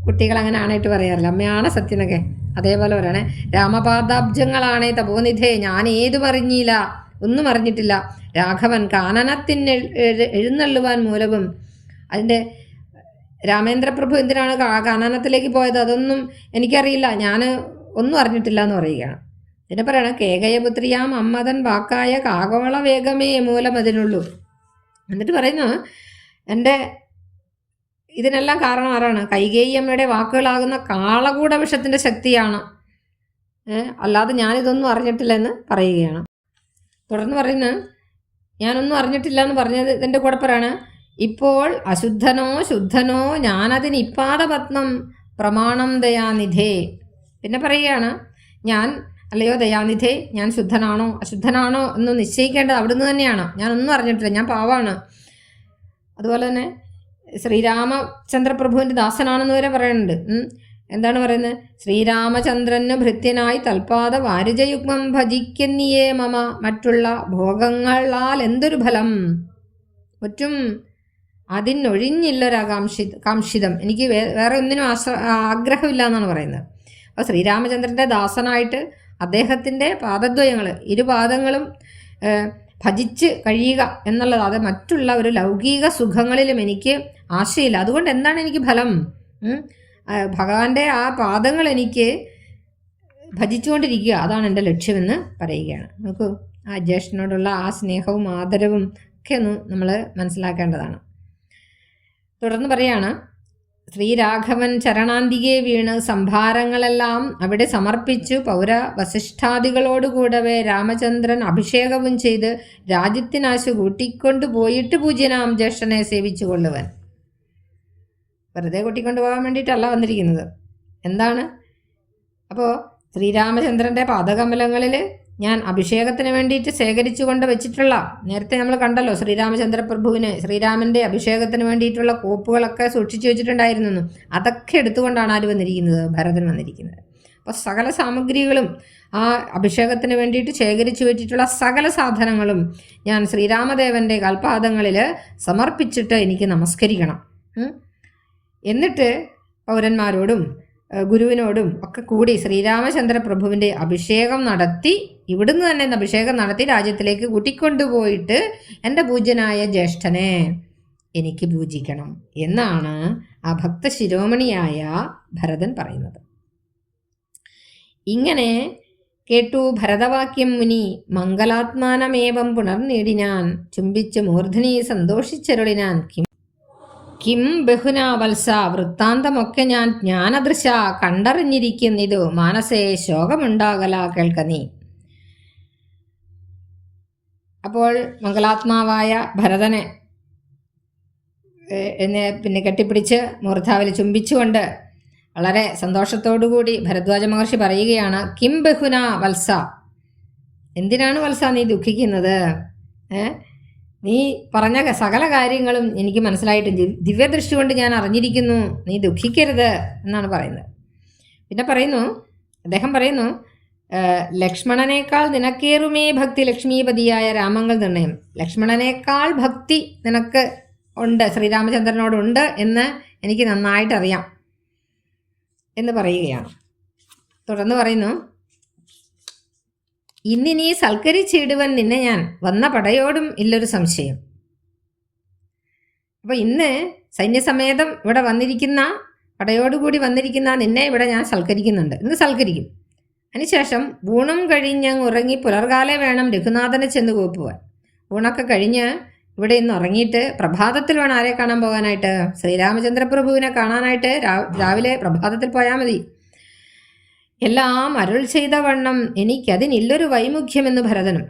കുട്ടികൾ അങ്ങനെ ആണയിട്ട് പറയാറില്ല, അമ്മയാണ് സത്യനൊക്കെ. അതേപോലെ പറയണേ, രാമപാദാബ്ജങ്ങളാണേ തപോനിധേ, ഞാൻ ഏതും അറിഞ്ഞില്ല, ഒന്നും അറിഞ്ഞിട്ടില്ല. രാഘവൻ കാനനത്തിന് എഴുന്നള്ളുവാൻ മൂലവും, അതിൻ്റെ രാമേന്ദ്രപ്രഭു എന്തിനാണ് കാനനത്തിലേക്ക് പോയത് അതൊന്നും എനിക്കറിയില്ല, ഞാൻ ഒന്നും അറിഞ്ഞിട്ടില്ല എന്ന് പറയുകയാണ്. പിന്നെ പറയണം, കേകയപുത്രിയാം അമ്മതൻ വാക്കായ കാകോള വേഗമേ മൂലം അതിനുള്ളൂ. എന്നിട്ട് പറയുന്നു, എൻ്റെ ഇതിനെല്ലാം കാരണം ആരാണ്? കൈകേയി അമ്മയുടെ വാക്കുകളാകുന്ന കാളകൂട വിഷത്തിൻ്റെ ശക്തിയാണ്, അല്ലാതെ ഞാനിതൊന്നും അറിഞ്ഞിട്ടില്ല എന്ന് പറയുകയാണ്. തുടർന്ന് പറയുന്നത്, ഞാനൊന്നും അറിഞ്ഞിട്ടില്ല എന്ന് പറഞ്ഞത് ഇതിൻ്റെ കൂടെ പറയാണ്, ഇപ്പോൾ അശുദ്ധനോ ശുദ്ധനോ ഞാനതിന് ഇപ്പാദപത്നം പ്രമാണം ദയാനിധേ. പിന്നെ പറയുകയാണ്, ഞാൻ അല്ലയോ ദയാനിധേ, ഞാൻ ശുദ്ധനാണോ അശുദ്ധനാണോ എന്ന് നിശ്ചയിക്കേണ്ടത് അവിടുന്ന് തന്നെയാണ്. ഞാനൊന്നും അറിഞ്ഞിട്ടില്ല, ഞാൻ പാവാണ്. അതുപോലെ തന്നെ ശ്രീരാമചന്ദ്രപ്രഭുവിൻ്റെ ദാസനാണെന്ന് വരെ പറയുന്നുണ്ട്. എന്താണ് പറയുന്നത്? ശ്രീരാമചന്ദ്രന് ഭൃത്യനായി തൽപാദ വാരിജയുഗ്മം ഭജിക്കന്നിയേ മമ. മറ്റുള്ള ഭോഗങ്ങളാൽ എന്തൊരു ഫലം, മറ്റും അതിനൊഴിഞ്ഞില്ലൊരാകാംക്ഷിതം. എനിക്ക് വേറെ ഒന്നിനും ആഗ്രഹമില്ല എന്നാണ് പറയുന്നത്. അപ്പോൾ ശ്രീരാമചന്ദ്രൻ്റെ ദാസനായിട്ട് അദ്ദേഹത്തിൻ്റെ പാദദ്വയങ്ങൾ, ഇരുപാദങ്ങളും ഭജിച്ച് കഴിയുക എന്നുള്ളത്, അത് മറ്റുള്ള ഒരു ലൗകിക സുഖങ്ങളിലും എനിക്ക് ആശയില്ല. അതുകൊണ്ട് എന്താണ് എനിക്ക് ഫലം? ഭഗവാന്റെ ആ പാദങ്ങൾ എനിക്ക് ഭജിച്ചുകൊണ്ടിരിക്കുക, അതാണ് എൻ്റെ ലക്ഷ്യമെന്ന് പറയുകയാണ്. നോക്കൂ, ആ ജ്യേഷ്ഠനോടുള്ള ആ സ്നേഹവും ആദരവും ഒക്കെ ഒന്ന് നമ്മൾ മനസ്സിലാക്കേണ്ടതാണ്. തുടർന്ന് പറയാണ്, ശ്രീരാഘവൻ ചരണാന്തികെ വീണ് സംഭാരങ്ങളെല്ലാം അവിടെ സമർപ്പിച്ചു പൗര വസിഷ്ഠാദികളോടുകൂടവേ രാമചന്ദ്രൻ അഭിഷേകവും ചെയ്ത് രാജ്യത്തിനാശു കൂട്ടിക്കൊണ്ടു പോയിട്ട് പൂജ്യനാം ജ്യേഷ്ഠനെ സേവിച്ചു കൊള്ളുവൻ. വെറുതെ കൂട്ടിക്കൊണ്ടു പോകാൻ വേണ്ടിയിട്ടല്ല വന്നിരിക്കുന്നത്. എന്താണ്? അപ്പോൾ ശ്രീരാമചന്ദ്രൻ്റെ പാദകമലങ്ങളിൽ ഞാൻ അഭിഷേകത്തിന് വേണ്ടിയിട്ട് ശേഖരിച്ചു കൊണ്ട് വെച്ചിട്ടുള്ള, നേരത്തെ നമ്മൾ കണ്ടല്ലോ ശ്രീരാമചന്ദ്രപ്രഭുവിന് ശ്രീരാമൻ്റെ അഭിഷേകത്തിന് വേണ്ടിയിട്ടുള്ള കോപ്പുകളൊക്കെ സൂക്ഷിച്ചു വെച്ചിട്ടുണ്ടായിരുന്നു. അതൊക്കെ എടുത്തുകൊണ്ടാണ് ആര് വന്നിരിക്കുന്നത്? ഭരതൻ വന്നിരിക്കുന്നത്. അപ്പോൾ സകല സാമഗ്രികളും, ആ അഭിഷേകത്തിന് വേണ്ടിയിട്ട് ശേഖരിച്ചു വെച്ചിട്ടുള്ള സകല സാധനങ്ങളും ഞാൻ ശ്രീരാമദേവൻ്റെ കാൽപാദങ്ങളിൽ സമർപ്പിച്ചിട്ട് എനിക്ക് നമസ്കരിക്കണം. എന്നിട്ട് പൗരന്മാരോടും ഗുരുവിനോടും ഒക്കെ കൂടി ശ്രീരാമചന്ദ്ര പ്രഭുവിൻ്റെ അഭിഷേകം നടത്തി, ഇവിടുന്ന് തന്നെ അഭിഷേകം നടത്തി രാജ്യത്തിലേക്ക് കൂട്ടിക്കൊണ്ടുപോയിട്ട് എൻ്റെ പൂജ്യനായ ജ്യേഷ്ഠനെ എനിക്ക് പൂജിക്കണം എന്നാണ് ആ ഭക്തശിരോമണിയായ ഭരതൻ പറയുന്നത്. ഇങ്ങനെ കേട്ടു ഭരതവാക്യം മുനി മംഗലാത്മാനമേവം പുനർനേടിനാൻ. ചുംബിച്ച് മൂർധനി സന്തോഷിച്ചരുളിനാൻ. കിം ബഹുന വത്സ, വൃത്താന്തമൊക്കെ ഞാൻ ജ്ഞാനദൃശ കണ്ടറിഞ്ഞിരിക്കുന്നിതു. മാനസേ ശോകമുണ്ടാകല കേൾക്ക നീ. അപ്പോൾ മംഗലാത്മാവായ ഭരതനെ പിന്നെ കെട്ടിപ്പിടിച്ച് മൂർധാവിൽ ചുംബിച്ചുകൊണ്ട് വളരെ സന്തോഷത്തോടുകൂടി ഭരദ്വാജ മഹർഷി പറയുകയാണ്, കിം ബഹുന വത്സ, എന്തിനാണ് വത്സ നീ ദുഃഖിക്കുന്നത്? നീ പറഞ്ഞ സകല കാര്യങ്ങളും എനിക്ക് മനസ്സിലായിട്ട് ദിവ്യദൃഷ്ടി കൊണ്ട് ഞാൻ അറിഞ്ഞിരിക്കുന്നു, നീ ദുഃഖിക്കരുത് എന്നാണ് പറയുന്നത്. പിന്നെ പറയുന്നു, അദ്ദേഹം പറയുന്നു, ലക്ഷ്മണനേക്കാൾ നിനക്കേറുമേ ഭക്തി ലക്ഷ്മീപതിയായ രാമങ്ങൾ നിർണയം. ലക്ഷ്മണനേക്കാൾ ഭക്തി നിനക്ക് ഉണ്ട്, ശ്രീരാമചന്ദ്രനോടുണ്ട് എന്ന് എനിക്ക് നന്നായിട്ടറിയാം എന്ന് പറയുകയാണ്. തുടർന്ന് പറയുന്നു, ഇന്നിനീ സൽക്കരിച്ചിടുവൻ നിന്നെ ഞാൻ വന്ന പടയോടും ഇല്ലൊരു സംശയം. അപ്പോൾ ഇന്ന് സൈന്യസമേതം ഇവിടെ വന്നിരിക്കുന്ന, പടയോടുകൂടി വന്നിരിക്കുന്ന നിന്നെ ഇവിടെ ഞാൻ സൽക്കരിക്കുന്നുണ്ട്, ഇന്ന് സൽക്കരിക്കും. അതിനുശേഷം ഊണം കഴിഞ്ഞങ്ങ് ഉറങ്ങി പുലർകാലെ വേണം രഘുനാഥനെ ചെന്ന് കൂപ്പുവാൻ. ഊണൊക്കെ കഴിഞ്ഞ് ഇവിടെ ഇന്ന് ഉറങ്ങിയിട്ട് പ്രഭാതത്തിൽ വേണം ആരെ കാണാൻ പോകാനായിട്ട്? ശ്രീരാമചന്ദ്രപ്രഭുവിനെ കാണാനായിട്ട് രാവിലെ പ്രഭാതത്തിൽ പോയാൽ മതി. എല്ലാം അരുൾ ചെയ്ത വണ്ണം എനിക്കതിനില്ലൊരു വൈമുഖ്യമെന്ന് ഭരതനും.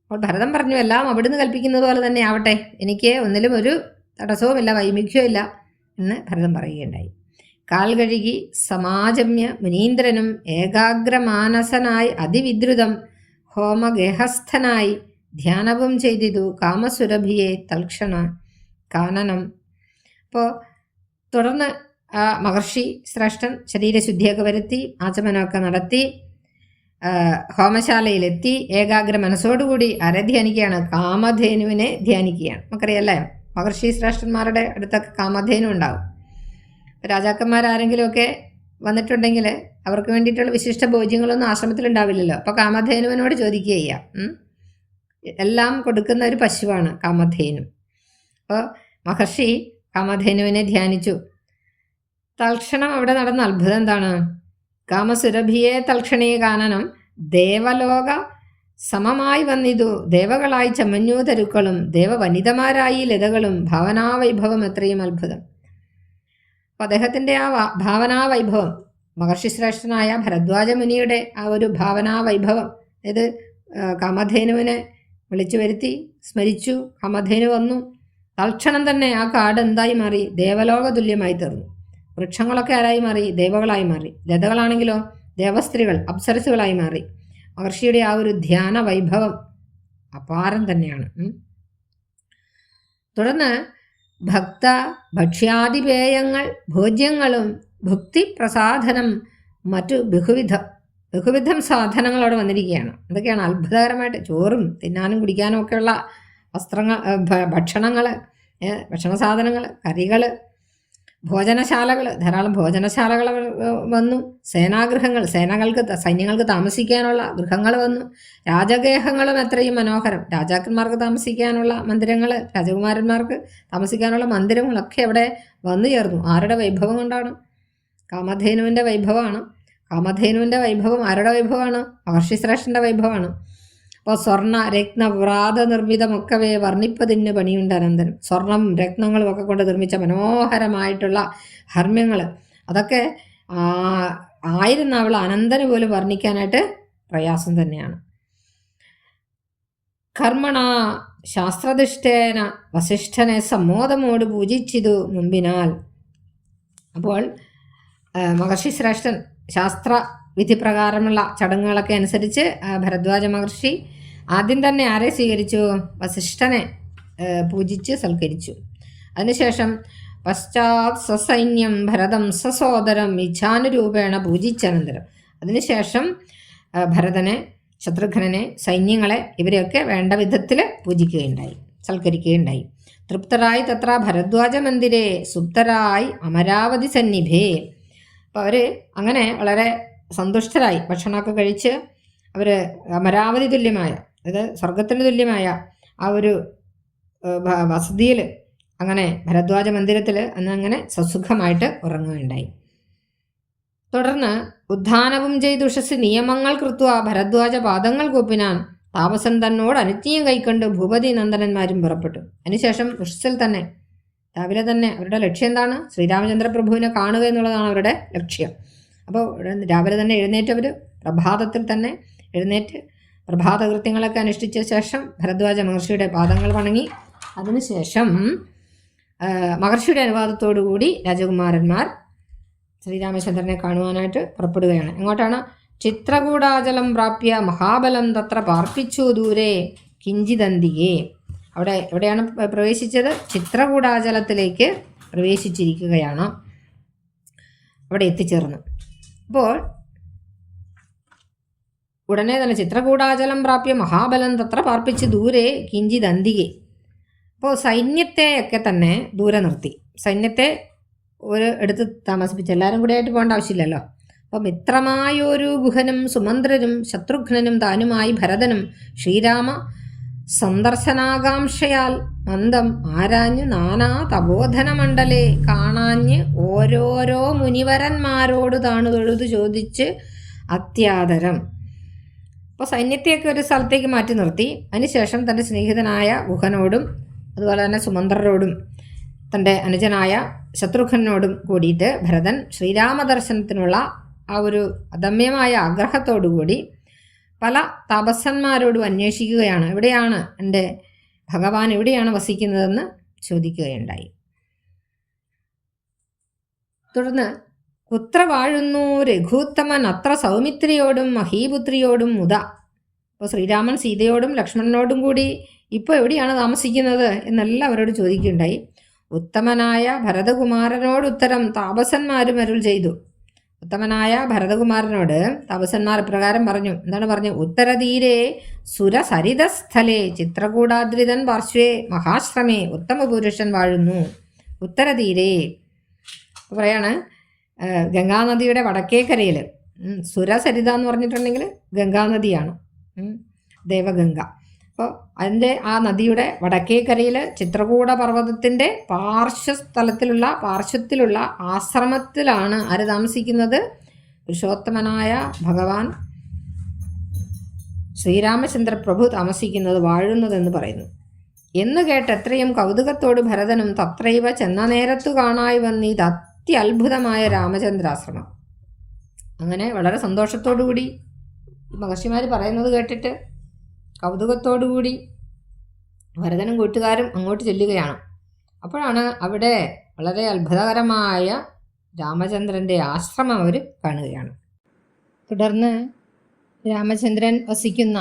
അപ്പോൾ ഭരതൻ പറഞ്ഞു, എല്ലാം അവിടുന്ന് കൽപ്പിക്കുന്നത് പോലെ തന്നെ ആവട്ടെ, എനിക്ക് ഒന്നിലും ഒരു തടസ്സവുമില്ല, വൈമുഖ്യമില്ല എന്ന് ഭരതൻ പറയുകയുണ്ടായി. കാൽ കഴുകി സമാജമ്യ മുനീന്ദ്രനും ഏകാഗ്രമാനസനായി അതിവിദ്രുതം ഹോമഗേഹസ്ഥനായി ധ്യാനവും ചെയ്തിതു കാമസുരഭിയെ തൽക്ഷണ കാനനം. അപ്പോൾ തുടർന്ന് ആ മഹർഷി ശ്രേഷ്ഠൻ ശരീരശുദ്ധിയൊക്കെ വരുത്തി ആചമനമൊക്കെ നടത്തി ഹോമശാലയിലെത്തി ഏകാഗ്ര മനസ്സോടുകൂടി ആരെ ധ്യാനിക്കുകയാണ്? കാമധേനുവിനെ ധ്യാനിക്കുകയാണ്. നമുക്കറിയാമല്ലേ, മഹർഷി ശ്രേഷ്ഠന്മാരുടെ അടുത്തൊക്കെ കാമധേനു ഉണ്ടാവും. രാജാക്കന്മാരാരെങ്കിലുമൊക്കെ വന്നിട്ടുണ്ടെങ്കിൽ അവർക്ക് വേണ്ടിയിട്ടുള്ള വിശിഷ്ട ഭോജ്യങ്ങളൊന്നും ആശ്രമത്തിലുണ്ടാവില്ലല്ലോ. അപ്പോൾ കാമധേനുവിനോട് ചോദിക്കുക ചെയ്യാം. എല്ലാം കൊടുക്കുന്ന ഒരു പശുവാണ് കാമധേനു. അപ്പോൾ മഹർഷി കാമധേനുവിനെ ധ്യാനിച്ചു. തൽക്ഷണം അവിടെ നടന്ന അത്ഭുതം എന്താണ്? കാമസുരഭിയെ തൽക്ഷണീയ കാനനം ദേവലോക സമമായി വന്നിതു ദേവകളായി ചമഞ്ഞു തരുക്കളും ദേവവനിതമാരായി ലതകളും ഭാവനാവൈഭവം എത്രയും അത്ഭുതം. അപ്പോൾ അദ്ദേഹത്തിൻ്റെ ആ ഭാവനാവൈഭവം, മഹർഷി ശ്രേഷ്ഠനായ ഭരദ്വാജ മുനിയുടെ ആ ഒരു ഭാവനാവൈഭവം, അതായത് കാമധേനുവിനെ വിളിച്ചു വരുത്തി സ്മരിച്ചു, കാമധേനു വന്നു. തൽക്ഷണം തന്നെ ആ കാട് എന്തായി മാറി? ദേവലോക തുല്യമായി തീർന്നു. വൃക്ഷങ്ങളൊക്കെ ആരായി മാറി? ദേവകളായി മാറി. ലതകളാണെങ്കിലോ ദേവസ്ത്രീകൾ, അപ്സരസുകളായി മാറി. മഹർഷിയുടെ ആ ഒരു ധ്യാന വൈഭവം അപാരം തന്നെയാണ്. തുടർന്ന് ഭക്ത ഭക്ഷ്യാദിപേയങ്ങൾ ഭോജ്യങ്ങളും ഭുക്തി പ്രസാധനം മറ്റു ബഹുവിധം സാധനങ്ങൾ അവിടെ വന്നിരിക്കുകയാണ്. അതൊക്കെയാണ് അത്ഭുതകരമായിട്ട്. ചോറും തിന്നാനും കുടിക്കാനും ഒക്കെയുള്ള ഭക്ഷണങ്ങൾ, ഭക്ഷണ സാധനങ്ങൾ, കറികൾ, ഭോജനശാലകൾ, ധാരാളം ഭോജനശാലകൾ വന്നു. സേനാഗൃഹങ്ങൾ, സൈന്യങ്ങൾക്ക് താമസിക്കാനുള്ള ഗൃഹങ്ങൾ വന്നു. രാജഗേഹങ്ങളും എത്രയും മനോഹരം. രാജാക്കന്മാർക്ക് താമസിക്കാനുള്ള മന്ദിരങ്ങൾ, രാജകുമാരന്മാർക്ക് താമസിക്കാനുള്ള മന്ദിരങ്ങളൊക്കെ അവിടെ വന്നു ചേർന്നു. ആരുടെ വൈഭവം കൊണ്ടാണ്? കാമധേനുവിൻ്റെ വൈഭവമാണ്. കാമധേനുവിൻ്റെ വൈഭവം ആരുടെ വൈഭവമാണ്? മഹർഷി ശ്രേഷ്ഠൻ്റെ വൈഭവമാണ്. അപ്പോൾ സ്വർണ്ണ രത്ന വ്രാത നിർമ്മിതമൊക്കവേ വർണ്ണിപ്പതിന് പണിയുണ്ട് അനന്തരം. സ്വർണം രത്നങ്ങളും ഒക്കെ കൊണ്ട് നിർമ്മിച്ച മനോഹരമായിട്ടുള്ള ഹർമ്മ്യങ്ങൾ, അതൊക്കെ ആയിരുന്നവൾ അനന്തന് പോലും വർണ്ണിക്കാനായിട്ട് പ്രയാസം തന്നെയാണ്. കർമ്മണ ശാസ്ത്രദിഷ്ടേന വസിഷ്ഠനെ സമ്മോദമോട് പൂജിച്ചിതു മുമ്പിനാൽ. അപ്പോൾ മഹർഷി ശ്രേഷ്ഠൻ ശാസ്ത്ര വിധിപ്രകാരമുള്ള ചടങ്ങുകളൊക്കെ അനുസരിച്ച് ഭരദ്വാജ മഹർഷി ആദ്യം തന്നെ ആരെ സ്വീകരിച്ചു? വസിഷ്ഠനെ പൂജിച്ച് സൽക്കരിച്ചു. അതിനുശേഷം പശ്ചാത് സസൈന്യം ഭരതം സസോദരം ഇച്ഛാനുരൂപേണ പൂജിച്ചനന്തരം. അതിനുശേഷം ഭരതനെ, ശത്രുഘ്നനെ, സൈന്യങ്ങളെ ഇവരെയൊക്കെ വേണ്ട വിധത്തിൽ പൂജിക്കുകയുണ്ടായി, സൽക്കരിക്കുകയുണ്ടായി. തൃപ്തരായി തത്ര ഭരദ്വാജ മന്ദിരേ സുപ്തരായി അമരാവതി സന്നിഭേ. അപ്പോൾ അവർ അങ്ങനെ വളരെ സന്തുഷ്ടരായി ഭക്ഷണമൊക്കെ കഴിച്ച് അവർ അമരാവതി തുല്യമായ, അതായത് സ്വർഗത്തിന് തുല്യമായ ആ ഒരു വസതിയിൽ, അങ്ങനെ ഭരദ്വാജ മന്ദിരത്തിൽ അന്നങ്ങനെ സസുഖമായിട്ട് ഉറങ്ങുകയുണ്ടായി. തുടർന്ന് ഉദ്ധാനവും ചെയ്തുഷസ് നിയമങ്ങൾ കൃത്വ ഭരദ്വാജ പാദങ്ങൾ കൂപ്പിനാൻ താപസൻ തന്നോട് അനുജ്ഞയും കൈക്കൊണ്ട് ഭൂപതി നന്ദനന്മാരും പുറപ്പെട്ടു. അതിനുശേഷം ഉഷസ്സിൽ തന്നെ രാവിലെ തന്നെ അവരുടെ ലക്ഷ്യം എന്താണ്? ശ്രീരാമചന്ദ്രപ്രഭുവിനെ കാണുക എന്നുള്ളതാണ് അവരുടെ ലക്ഷ്യം. അപ്പോൾ രാവിലെ തന്നെ എഴുന്നേറ്റവർ പ്രഭാതത്തിൽ തന്നെ എഴുന്നേറ്റ് പ്രഭാതകൃത്യങ്ങളൊക്കെ അനുഷ്ഠിച്ച ശേഷം ഭരദ്വാജ മഹർഷിയുടെ പാദങ്ങൾ വണങ്ങി അതിനുശേഷം മഹർഷിയുടെ അനുവാദത്തോടുകൂടി രാജകുമാരന്മാർ ശ്രീരാമചന്ദ്രനെ കാണുവാനായിട്ട് പുറപ്പെടുകയാണ്. എങ്ങോട്ടാണ്? ചിത്രകൂടാചലം പ്രാപ്യ മഹാബലം തത്ര പാർപ്പിച്ചു ദൂരെ കിഞ്ചിതന്തിയെ. അവിടെ എവിടെയാണ് പ്രവേശിച്ചത്? ചിത്രകൂടാചലത്തിലേക്ക് പ്രവേശിച്ചിരിക്കുകയാണ്. അവിടെ എത്തിച്ചേർന്നു. അപ്പോൾ ഉടനെ തന്നെ ചിത്രകൂടാചലം പ്രാപ്യ മഹാബലം തത്ര പാർപ്പിച്ച് ദൂരെ കിഞ്ചിതന്തികെ. അപ്പോൾ സൈന്യത്തെയൊക്കെ തന്നെ ദൂരെ നിർത്തി. സൈന്യത്തെ ഒരു എടുത്ത് താമസിപ്പിച്ച് എല്ലാവരും കൂടെ ആയിട്ട് പോകേണ്ട ആവശ്യമില്ലല്ലോ. അപ്പം മിത്രമായൊരു ഗുഹനും സുമന്ത്രനും ശത്രുഘ്നനും താനുമായി ഭരതനും ശ്രീരാമ സന്ദർശനാകാംക്ഷയാൽ മന്ദം ആരാഞ്ഞു നാനാ തപോധനമണ്ഡലേ കാണാഞ്ഞ് ഓരോരോ മുനിവരന്മാരോട് താണു തൊഴുതു ചോദിച്ച് അത്യാദരം. അപ്പോൾ സൈന്യത്തെയൊക്കെ ഒരു സ്ഥലത്തേക്ക് മാറ്റി നിർത്തി. അതിനുശേഷം തൻ്റെ സ്നേഹിതനായ ഗുഹനോടും അതുപോലെ തന്നെ സുമന്ത്രരോടും തൻ്റെ അനുജനായ ശത്രുഘ്നോടും കൂടിയിട്ട് ഭരതൻ ശ്രീരാമദർശനത്തിനുള്ള ആ ഒരു അദമ്യമായ ആഗ്രഹത്തോടുകൂടി പല തപസ്സന്മാരോടും അന്വേഷിക്കുകയാണ്. എവിടെയാണ് എൻ്റെ ഭഗവാൻ, എവിടെയാണ് വസിക്കുന്നതെന്ന് ചോദിക്കുകയുണ്ടായി. തുടർന്ന് കുത്ര വാഴുന്നു രഘൂത്തമൻ അത്ര സൗമിത്രിയോടും മഹീപുത്രിയോടും മുത. അപ്പോൾ ശ്രീരാമൻ സീതയോടും ലക്ഷ്മണനോടും കൂടി ഇപ്പോൾ എവിടെയാണ് താമസിക്കുന്നത് എന്നെല്ലാം അവരോട് ചോദിക്കുകയുണ്ടായി. ഉത്തമനായ ഭരതകുമാരനോട് ഉത്തരം താപസന്മാരും അരുൾ ചെയ്തു. ഉത്തമനായ ഭരതകുമാരനോട് താപസന്മാർ ഇപ്രകാരം പറഞ്ഞു. എന്താണ് പറഞ്ഞു? ഉത്തരതീരെ സുരസരിതസ്ഥലേ ചിത്രകൂടാദ്രിതൻ പാർശ്വേ മഹാശ്രമേ ഉത്തമ പുരുഷൻ വാഴുന്നു. ഉത്തരതീരെ പറയാണ് ഗംഗാനദിയുടെ വടക്കേക്കരയിൽ. സുരസരിത എന്ന് പറഞ്ഞിട്ടുണ്ടെങ്കിൽ ഗംഗാനദിയാണ്, ദേവഗംഗ. അപ്പോൾ അതിൻ്റെ ആ നദിയുടെ വടക്കേക്കരയിൽ ചിത്രകൂട പർവ്വതത്തിൻ്റെ പാർശ്വത്തിലുള്ള ആശ്രമത്തിലാണ് ആര് താമസിക്കുന്നത്? പുരുഷോത്തമനായ ഭഗവാൻ ശ്രീരാമചന്ദ്ര പ്രഭു താമസിക്കുന്നത്, വാഴുന്നതെന്ന് പറയുന്നു. എന്ന് കേട്ട് എത്രയും കൗതുകത്തോട് ഭരതനും തത്രൈവ ചെന്ന നേരത്തു കാണായി വന്നിത് അത്യത്ഭുതമായ രാമചന്ദ്രാശ്രമം. അങ്ങനെ വളരെ സന്തോഷത്തോടുകൂടി മഹർഷിമാർ പറയുന്നത് കേട്ടിട്ട് കൗതുകത്തോടുകൂടി ഭരതനും കൂട്ടുകാരും അങ്ങോട്ട് ചെല്ലുകയാണ്. അപ്പോഴാണ് അവിടെ വളരെ അത്ഭുതകരമായ രാമചന്ദ്രൻ്റെ ആശ്രമം അവർ കാണുകയാണ്. തുടർന്ന് രാമചന്ദ്രൻ വസിക്കുന്ന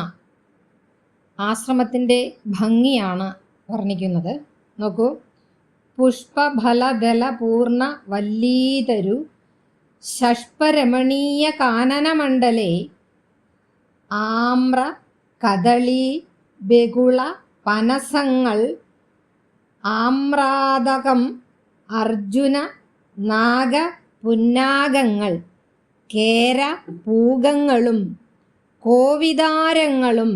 ആശ്രമത്തിൻ്റെ ഭംഗിയാണ് വർണ്ണിക്കുന്നത്. നോക്കൂ. പുഷ്പഫലദല പൂർണ്ണ വല്ലീതരു ഷഷ്പരമണീയ കാനനമണ്ഡലേ ആമ്ര കദളി ബെകുള പനസങ്ങൾ ആമ്രാതകം അർജുന നാഗ പുന്നാഗങ്ങൾ കേര പൂഗങ്ങളും കോവിതാരങ്ങളും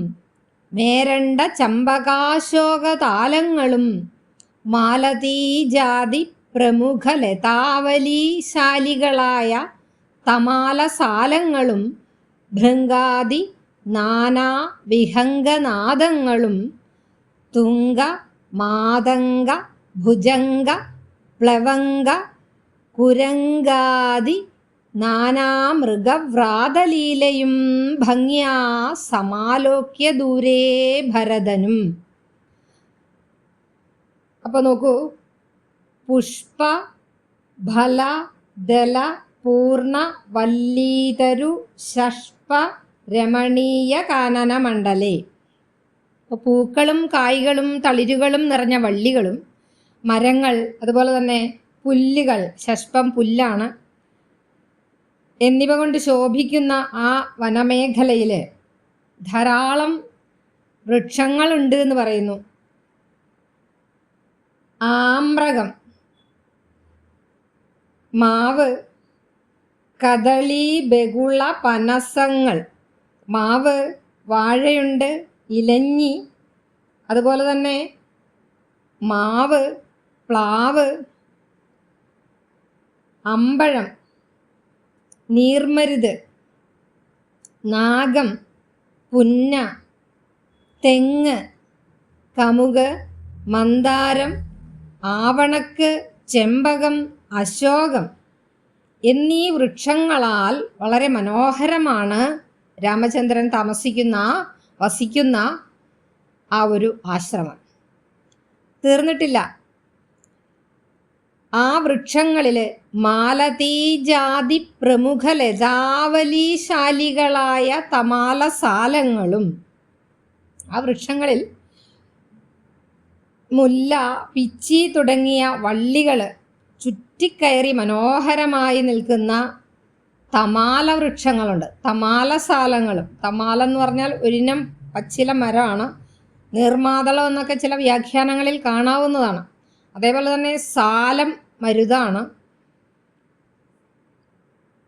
മേരണ്ട ചമ്പകാശോകതാലങ്ങളും മാലതീജാതി പ്രമുഖ ലതാവലീശാലികളായ തമാലസാലങ്ങളും ഭൃംഗാദി നാനാ വിഹംഗനാദങ്ങളും തുംഗ മാതംഗ ഭുജംഗ പ്ലവംഗ കുരംഗാദി നാനാമൃഗവ്രാതലീലയും ഭംഗ്യാ സമാലോക്യ ദൂരേ ഭരതനും. അപ്പോൾ നോക്കൂ. പുഷ്പ ഫല ദല പൂർണ്ണ വല്ലീതരു ഷഷ്പ രമണീയ കാനനമണ്ഡലേ. പൂക്കളും കായ്കളും തളിരുകളും നിറഞ്ഞ വള്ളികളും മരങ്ങൾ, അതുപോലെ തന്നെ പുല്ലുകൾ, ഷഷ്പം പുല്ലാണ്, എന്നിവ കൊണ്ട് ശോഭിക്കുന്ന ആ വനമേഖലയിൽ ധാരാളം വൃക്ഷങ്ങളുണ്ട് എന്ന് പറയുന്നു. ആമ്രകം, മാവ്, കദളി ബെകുള പനസങ്ങൾ, മാവ്, വാഴയുണ്ട്, ഇലഞ്ഞി, അതുപോലെ തന്നെ മാവ്, പ്ലാവ്, അമ്പഴം, നീർമരുത്, നാഗം, പുന്ന, തെങ്ങ്, കമുക്, മന്ദാരം, ആവണക്ക്, ചെമ്പകം, അശോകം എന്നീ വൃക്ഷങ്ങളാൽ വളരെ മനോഹരമാണ് രാമചന്ദ്രൻ വസിക്കുന്ന ആ ഒരു ആശ്രമം. തീർന്നിട്ടില്ല. ആ വൃക്ഷങ്ങളിൽ മാലതീജാതി പ്രമുഖ ലതാവലീശാലികളായ തമാലസാലങ്ങളും, ആ വൃക്ഷങ്ങളിൽ മുല്ല, പിച്ചി തുടങ്ങിയ വള്ളികൾ ചുറ്റിക്കയറി മനോഹരമായി നിൽക്കുന്ന തമാല വൃക്ഷങ്ങളുണ്ട്. തമാലസാലങ്ങളും, തമാല എന്ന് പറഞ്ഞാൽ ഒരിനം പച്ചില മരമാണ്. നീർമാതളം എന്നൊക്കെ ചില വ്യാഖ്യാനങ്ങളിൽ കാണാവുന്നതാണ്. അതേപോലെ തന്നെ സാലം മരുതാണ്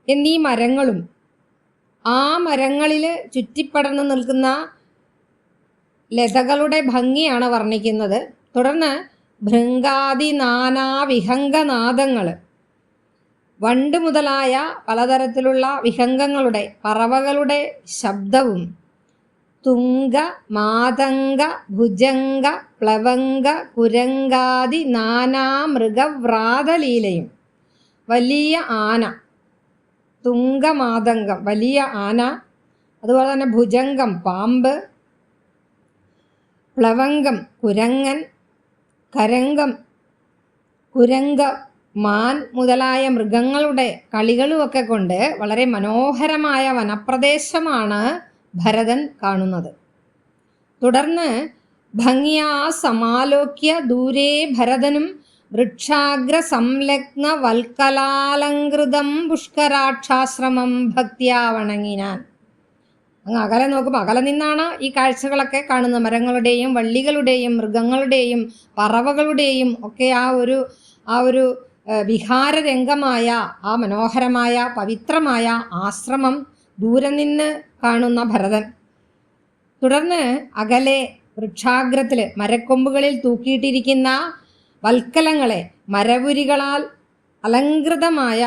എന്നീ മരങ്ങളും ആ മരങ്ങളിൽ ചുറ്റിപ്പടർന്നു നിൽക്കുന്ന ലതകളുടെ ഭംഗിയാണ് വർണ്ണിക്കുന്നത്. തുടർന്ന് ഭൃങ്കാദി നാനാ വിഹംഗനാദങ്ങൾ, വണ്ട് മുതലായ പലതരത്തിലുള്ള വിഹംഗങ്ങളുടെ പറവകളുടെ ശബ്ദവും തുങ്ക മാതംഗ ഭുജംഗ പ്ലവംഗ കുരങ്കാദി നാനാ മൃഗവ്രാതലീലയും, വലിയ ആന, തുങ്കമാതംഗം വലിയ ആന, അതുപോലെ തന്നെ ഭുജംഗം പാമ്പ്, പ്ലവംഗം കുരങ്ങൻ, കരംഗം കുരങ്ക മാൻ മുതലായ മൃഗങ്ങളുടെ കളികളുമൊക്കെ കൊണ്ട് വളരെ മനോഹരമായ വനപ്രദേശമാണ് ഭരതൻ കാണുന്നത്. തുടർന്ന് ഭംഗിയാ സമാലോക്യ ദൂരേ ഭരതനും വൃക്ഷാഗ്ര സംലഗ്ന വൽക്കലാലങ്കൃതം പുഷ്കരാക്ഷാശ്രമം ഭക്തിയാ വണങ്ങിനാൻ. അങ്ങ് അകലെ നോക്കുമ്പോൾ അകലെ നിന്നാണ് ഈ കാഴ്ചകളൊക്കെ കാണുന്നത്. മരങ്ങളുടെയും വള്ളികളുടെയും മൃഗങ്ങളുടെയും പറവകളുടെയും ഒക്കെ ആ ഒരു വിഹാരരംഗമായ ആ മനോഹരമായ പവിത്രമായ ആശ്രമം ദൂരെ നിന്ന് കാണുന്ന ഭരതൻ. തുടർന്ന് അകലെ വൃക്ഷാഗ്രത്തിൽ മരക്കൊമ്പുകളിൽ തൂക്കിയിട്ടിരിക്കുന്ന വൽക്കലങ്ങളെ, മരവുരികളാൽ അലങ്കൃതമായ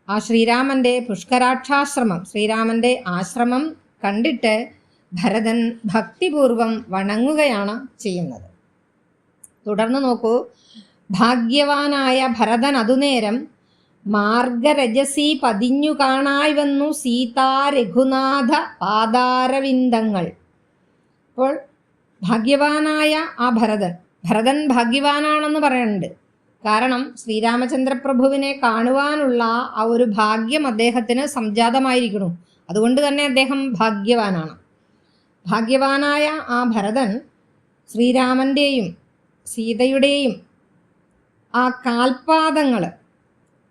ആ ശ്രീരാമൻ്റെ പുഷ്കരാക്ഷാശ്രമം, ശ്രീരാമൻ്റെ ആശ്രമം കണ്ടിട്ട് ഭരതൻ ഭക്തിപൂർവം വണങ്ങുകയാണ് ചെയ്യുന്നത്. തുടർന്ന് നോക്കൂ, ഭാഗ്യവാനായ ഭരതൻ അതുനേരം മാർഗരജസി പതിഞ്ഞു കാണായി വന്നു സീതാ രഘുനാഥ പാദാരവിന്ദങ്ങൾ. അപ്പോൾ ഭാഗ്യവാനായ ആ ഭരതൻ ഭാഗ്യവാനാണെന്ന് പറയുന്നുണ്ട്. കാരണം ശ്രീരാമചന്ദ്രപ്രഭുവിനെ കാണുവാനുള്ള ആ ഒരു ഭാഗ്യം അദ്ദേഹത്തിന് സംജാതമായിരിക്കുന്നു. അതുകൊണ്ട് തന്നെ അദ്ദേഹം ഭാഗ്യവാനാണ്. ഭാഗ്യവാനായ ആ ഭരതൻ ശ്രീരാമൻ്റെയും സീതയുടെയും ആ കാൽപാദങ്ങൾ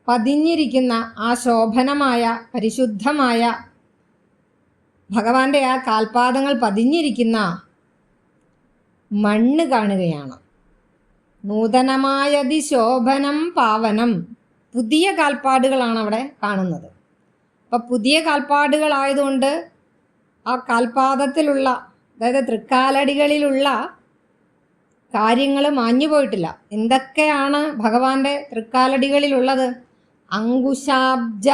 പതിഞ്ഞിരിക്കുന്ന ആ ശോഭനമായ പരിശുദ്ധമായ ഭഗവാന്റെ ആ കാൽപാദങ്ങൾ പതിഞ്ഞിരിക്കുന്ന മണ്ണ് കാണുകയാണ്. നൂതനമായതിശോഭനം പാവനം, പുതിയ കാൽപ്പാടുകളാണ് അവിടെ കാണുന്നത്. അപ്പം പുതിയ കാൽപ്പാടുകളായതുകൊണ്ട് ആ കാൽപാദത്തിലുള്ള, അതായത് തൃക്കാലടികളിലുള്ള കാര്യങ്ങൾ മാഞ്ഞു പോയിട്ടില്ല. എന്തൊക്കെയാണ് ഭഗവാന്റെ തൃക്കാലടികളിലുള്ളത്? അങ്കുശാബ്ജ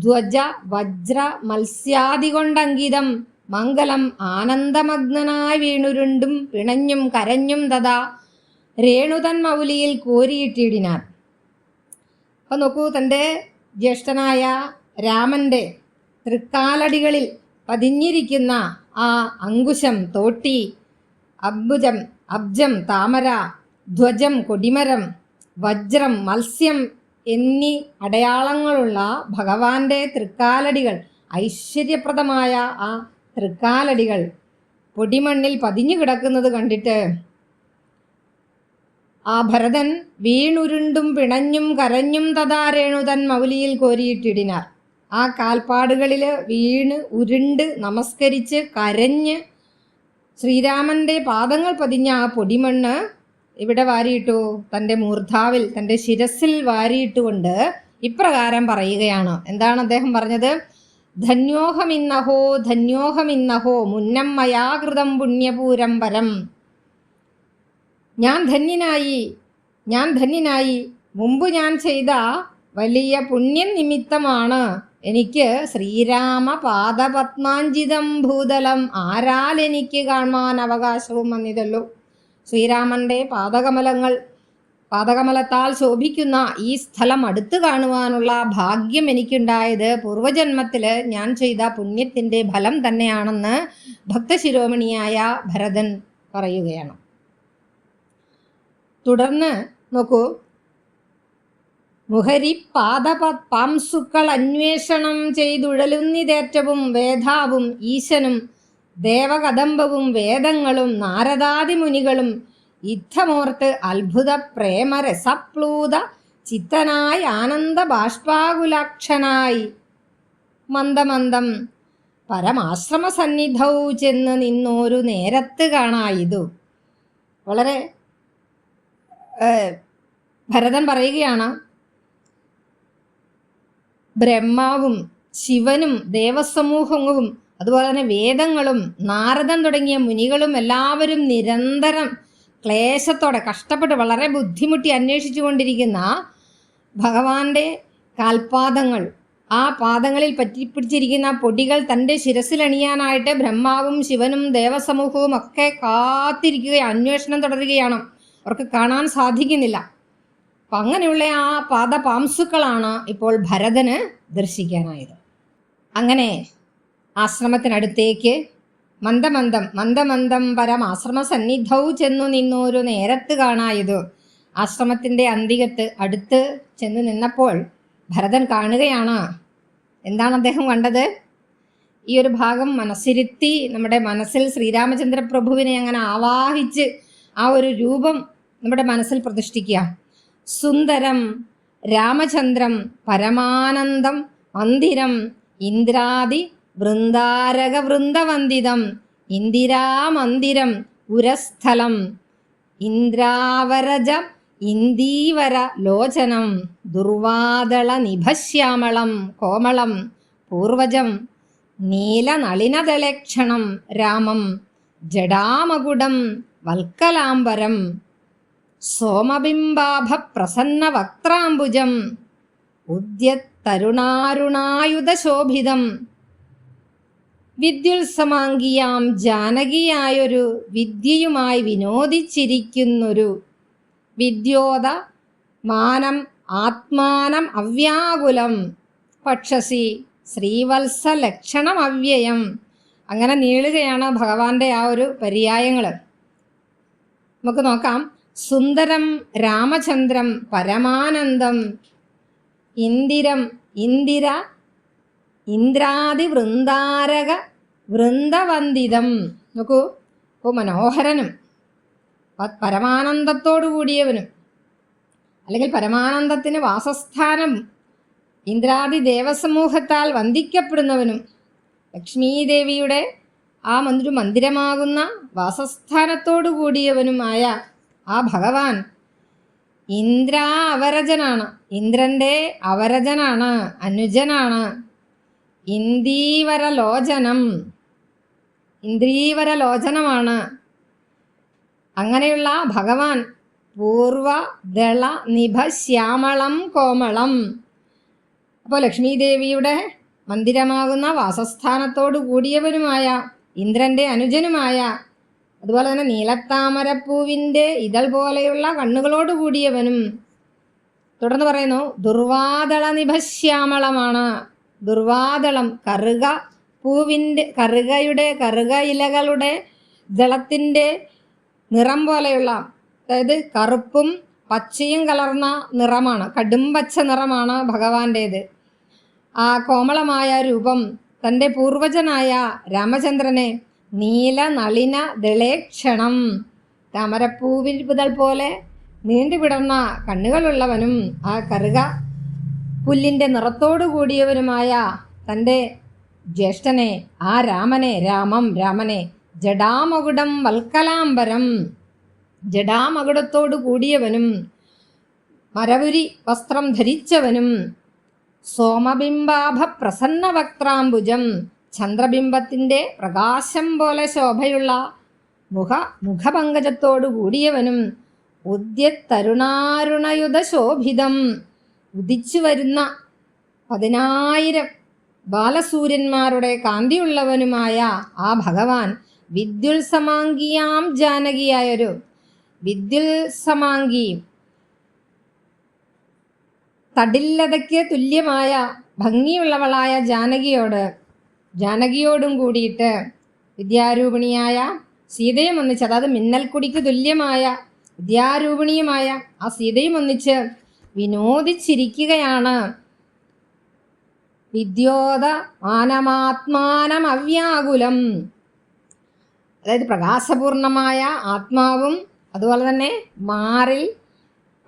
ധ്വജ വജ്ര മത്സ്യാദി കൊണ്ടങ്കിതം മംഗലം ആനന്ദമഗ്നനായി വീണുരുണ്ടും പിണഞ്ഞും കരഞ്ഞും തഥാ രേണുതൻ മൗലിയിൽ കോരിയിട്ടിടിനാർ. അപ്പം നോക്കൂ, തൻ്റെ ജ്യേഷ്ഠനായ രാമൻ്റെ തൃക്കാലടികളിൽ പതിഞ്ഞിരിക്കുന്ന ആ അങ്കുശം, തോട്ടി, അബ്ജം താമര, ധ്വജം കൊടിമരം, വജ്രം മത്സ്യം എന്നീ അടയാളങ്ങളുള്ള ഭഗവാന്റെ തൃക്കാലടികൾ, ഐശ്വര്യപ്രദമായ ആ തൃക്കാലടികൾ പൊടിമണ്ണിൽ പതിഞ്ഞു കിടക്കുന്നത് കണ്ടിട്ട് ആ ഭരതൻ വീണുരുണ്ടും പിണഞ്ഞും കരഞ്ഞും തഥാ രേണുതൻ മൗലിയിൽ കോരിയിട്ടിടിനാർ. ആ കാൽപ്പാടുകളിൽ വീണ് ഉരുണ്ട് നമസ്കരിച്ച് കരഞ്ഞ് ശ്രീരാമൻ്റെ പാദങ്ങൾ പതിഞ്ഞ ആ പൊടിമണ്ണ് ഇവിടെ വാരിയിട്ടു, തൻ്റെ മൂർധാവിൽ, തൻ്റെ ശിരസിൽ വാരിയിട്ടുകൊണ്ട് ഇപ്രകാരം പറയുകയാണ്. എന്താണ് അദ്ദേഹം പറഞ്ഞത്? ധന്യോഹമിന്നഹോ ധന്യോഹമിന്നഹോ മുന്നം മയാകൃതം പുണ്യപൂരം പരം. ഞാൻ ധന്യനായി, മുമ്പ് ഞാൻ ചെയ്ത വലിയ പുണ്യം നിമിത്തമാണ് എനിക്ക് ശ്രീരാമ പാദപത്മാഞ്ജിതം ഭൂതലം ആരാൽ എനിക്ക് കാണാൻ അവകാശവും വന്നിതല്ലോ. ശ്രീരാമൻ്റെ പാദകമലത്താൽ ശോഭിക്കുന്ന ഈ സ്ഥലം അടുത്ത് കാണുവാനുള്ള ഭാഗ്യം എനിക്കുണ്ടായത് പൂർവജന്മത്തിൽ ഞാൻ ചെയ്ത പുണ്യത്തിൻ്റെ ഫലം തന്നെയാണെന്ന് ഭക്തശിരോമണിയായ ഭരതൻ പറയുകയാണ്. തുടർന്ന് നോക്കൂ, മുഹരി പാംസുക്കൾ അന്വേഷണം ചെയ്തുഴലുന്നിതേറ്റവും വേദാവും ഈശനും ദേവകദംബവും വേദങ്ങളും നാരദാദിമുനികളും യുദ്ധമോർത്ത് അത്ഭുത പ്രേമരസപ്ലൂത ചിത്തനായി ആനന്ദ ബാഷ്പാകുലാക്ഷനായി മന്ദമന്ദം പരമാശ്രമസന്നിധൗ ചെന്ന് നിന്നോരു നേരത്ത് കാണായിതു. വളരെ ഭരതൻ പറയുകയാണ്, ബ്രഹ്മാവും ശിവനും ദേവസമൂഹവും അതുപോലെ തന്നെ വേദങ്ങളും നാരദൻ തുടങ്ങിയ മുനികളും എല്ലാവരും നിരന്തരം ക്ലേശത്തോടെ കഷ്ടപ്പെട്ട് വളരെ ബുദ്ധിമുട്ടി അന്വേഷിച്ചു കൊണ്ടിരിക്കുന്ന ഭഗവാന്റെ കാൽപാദങ്ങൾ, ആ പാദങ്ങളിൽ പറ്റിപ്പിടിച്ചിരിക്കുന്ന പൊടികൾ തൻ്റെ ശിരസിലണിയാനായിട്ട് ബ്രഹ്മാവും ശിവനും ദേവസമൂഹവും ഒക്കെ കാത്തിരിക്കുകയാണ്, അന്വേഷണം തുടരുകയാണ്. അവർക്ക് കാണാൻ സാധിക്കുന്നില്ല. അപ്പം അങ്ങനെയുള്ള ആ പാദപാംസുക്കളാണ് ഇപ്പോൾ ഭരതന് ദർശിക്കാനായത്. അങ്ങനെ ആശ്രമത്തിനടുത്തേക്ക് മന്ദമന്ദം പരമാശ്രമ സന്നിധൗ ചെന്നു നിന്നൊരു നേരത്ത് കാണായതു. ആശ്രമത്തിൻ്റെ അന്തികത്ത് അടുത്ത് ചെന്ന് നിന്നപ്പോൾ ഭരതൻ കാണുകയാണ്. എന്താണ് അദ്ദേഹം കണ്ടത്? ഈ ഒരു ഭാഗം മനസ്സിരുത്തി നമ്മുടെ മനസ്സിൽ ശ്രീരാമചന്ദ്ര പ്രഭുവിനെ അങ്ങനെ ആവാഹിച്ച് ആ ഒരു രൂപം നമ്മുടെ മനസ്സിൽ പ്രതിഷ്ഠിക്കുക. സുന്ദരം രാമചന്ദ്രം പരമാനന്ദം മന്ദിരം ഇന്ദ്രാദി വൃന്ദാരക വൃന്ദവന്ദിതം ഇന്ദിരാമന്ദിരം ഉരസ്ഥലം ഇന്ദ്രാവരജ ഇന്ദീവര ലോചനം ദുർവാദള നിഭശ്യാമളം കോമളം പൂർവജം നീലനളിനദളക്ഷണം രാമം ജടാമകുടം വൽക്കലാംബരം സോമബിംബാഭ പ്രസന്ന വക്ത്രാംബുജം ഉദ്യത്തരുണാരുണായുധശോഭിതം വിദ്യുത്സമാംഗിയാം ജാനകിയായൊരു വിദ്യയുമായി വിനോദിച്ചിരിക്കുന്നൊരു വിദ്യോത മാനം ആത്മാനം അവ്യാകുലം പക്ഷസി ശ്രീവത്സലക്ഷണം അവ്യയം. അങ്ങനെ നീളുകയാണ് ഭഗവാന്റെ ആ ഒരു പര്യായങ്ങൾ. നമുക്ക് നോക്കാം. സുന്ദരം രാമചന്ദ്രം പരമാനന്ദം ഇന്ദിരം ഇന്ദിര ഇന്ദ്രാദി വൃന്ദാരക വൃന്ദവന്ദിതം. നോക്കൂ, ഇപ്പോൾ മനോഹരനും പരമാനന്ദത്തോടു കൂടിയവനും അല്ലെങ്കിൽ പരമാനന്ദത്തിന് വാസസ്ഥാനം ഇന്ദ്രാദി ദേവസമൂഹത്താൽ വന്ദിക്കപ്പെടുന്നവനും ലക്ഷ്മീദേവിയുടെ ആ മന്ദിരമാകുന്ന വാസസ്ഥാനത്തോടു കൂടിയവനുമായ ആ ഭഗവാൻ അവരജനാണ്, ഇന്ദ്രൻ്റെ അവരജനാണ്, അനുജനാണ്. ഇന്ദ്രീവരലോചനമാണ്. അങ്ങനെയുള്ള ഭഗവാൻ പൂർവദള നിഭ ശ്യാമളം കോമളം. അപ്പോൾ ലക്ഷ്മീദേവിയുടെ മന്ദിരമാകുന്ന വാസസ്ഥാനത്തോടു കൂടിയവനുമായ ഇന്ദ്രൻ്റെ അനുജനുമായ അതുപോലെ തന്നെ നീലത്താമരപ്പൂവിൻ്റെ ഇതൾ പോലെയുള്ള കണ്ണുകളോട് കൂടിയവനും. തുടർന്ന് പറയുന്നു ദുർവാദള നിഭശ്യാമളമാണ്. ദുർവാദളം കറുക ഇലകളുടെ ദളത്തിൻ്റെ നിറം പോലെയുള്ള, അതായത് കറുപ്പും പച്ചയും കലർന്ന നിറമാണ്, കടും പച്ച നിറമാണ് ഭഗവാന്റേത്. ആ കോമളമായ രൂപം തൻ്റെ പൂർവജനായ രാമചന്ദ്രനെ നീല നളിന ദളേക്ഷണം താമരപ്പൂവിൽ പുതൽ പോലെ നീണ്ടുവിടർന്ന കണ്ണുകളുള്ളവനും ആ കറുക പുല്ലിൻ്റെ നിറത്തോടു കൂടിയവനുമായ തൻ്റെ ജ്യേഷ്ഠനെ ആ രാമനെ ജടാമകുടം വൽക്കലാംബരം ജടാമകുടത്തോടു കൂടിയവനും മരവുരി വസ്ത്രം ധരിച്ചവനും സോമബിംബാഭ പ്രസന്ന വക്ത്രാംബുജം ചന്ദ്രബിംബത്തിൻ്റെ പ്രകാശം പോലെ ശോഭയുള്ള മുഖപങ്കജത്തോടു കൂടിയവനും ഉദ്യത്തരുണാരുണയുധ ശോഭിതം ഉദിച്ചു വരുന്ന 10,000 ബാലസൂര്യന്മാരുടെ കാന്തിയുള്ളവനുമായ ആ ഭഗവാൻ വിദ്യുത്സമാംഗിയാം ജാനകിയായൊരു വിദ്യുത്സമാംഗി തടില്ലതയ്ക്ക് തുല്യമായ ഭംഗിയുള്ളവളായ ജാനകിയോടും കൂടിയിട്ട് വിദ്യാരൂപിണിയായ സീതയും ഒന്നിച്ച്, അതായത് മിന്നൽക്കുടിക്ക് തുല്യമായ വിദ്യാരൂപിണിയുമായ ആ സീതയും ഒന്നിച്ച് വിനോദിച്ചിരിക്കുകയാണ്. വിദ്യോത മാനമാത്മാനം അവ്യാകുലം, അതായത് പ്രകാശപൂർണമായ ആത്മാവും അതുപോലെ തന്നെ മാറിൽ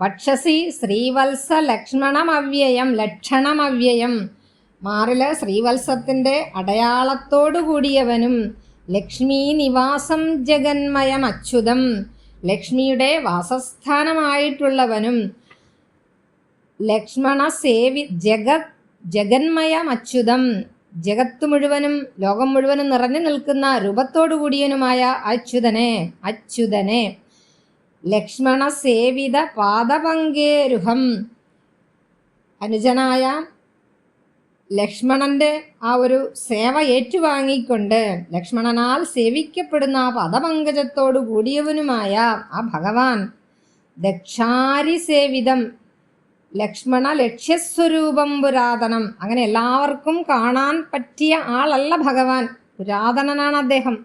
വക്ഷസി ശ്രീവത്സ ലക്ഷണമവ്യയം മാറിൽ ശ്രീവത്സത്തിൻ്റെ അടയാളത്തോടു കൂടിയവനും ലക്ഷ്മീ നിവാസം ജഗന്മയം അച്യുതം ലക്ഷ്മിയുടെ വാസസ്ഥാനമായിട്ടുള്ളവനും ലക്ഷ്മണ ജഗന്മയമച്യുതം, ജഗത്ത് മുഴുവനും ലോകം മുഴുവനും നിറഞ്ഞു നിൽക്കുന്ന രൂപത്തോടു കൂടിയനുമായ അച്യുതനെ ലക്ഷ്മണ സേവിത പാദപങ്കേരുഹം, അനുജനായ ലക്ഷ്മണന്റെ ആ ഒരു സേവ ഏറ്റുവാങ്ങിക്കൊണ്ട് ലക്ഷ്മണനാൽ സേവിക്കപ്പെടുന്ന ആ പദപങ്കജത്തോടു കൂടിയവനുമായ ആ ഭഗവാൻ ദക്ഷാരി സേവിതം, ലക്ഷ്മണ ലക്ഷ്യസ്വരൂപം പുരാതനം, അങ്ങനെ എല്ലാവർക്കും കാണാൻ പറ്റിയ ആളല്ല ഭഗവാൻ, പുരാതനനാണ് അദ്ദേഹം.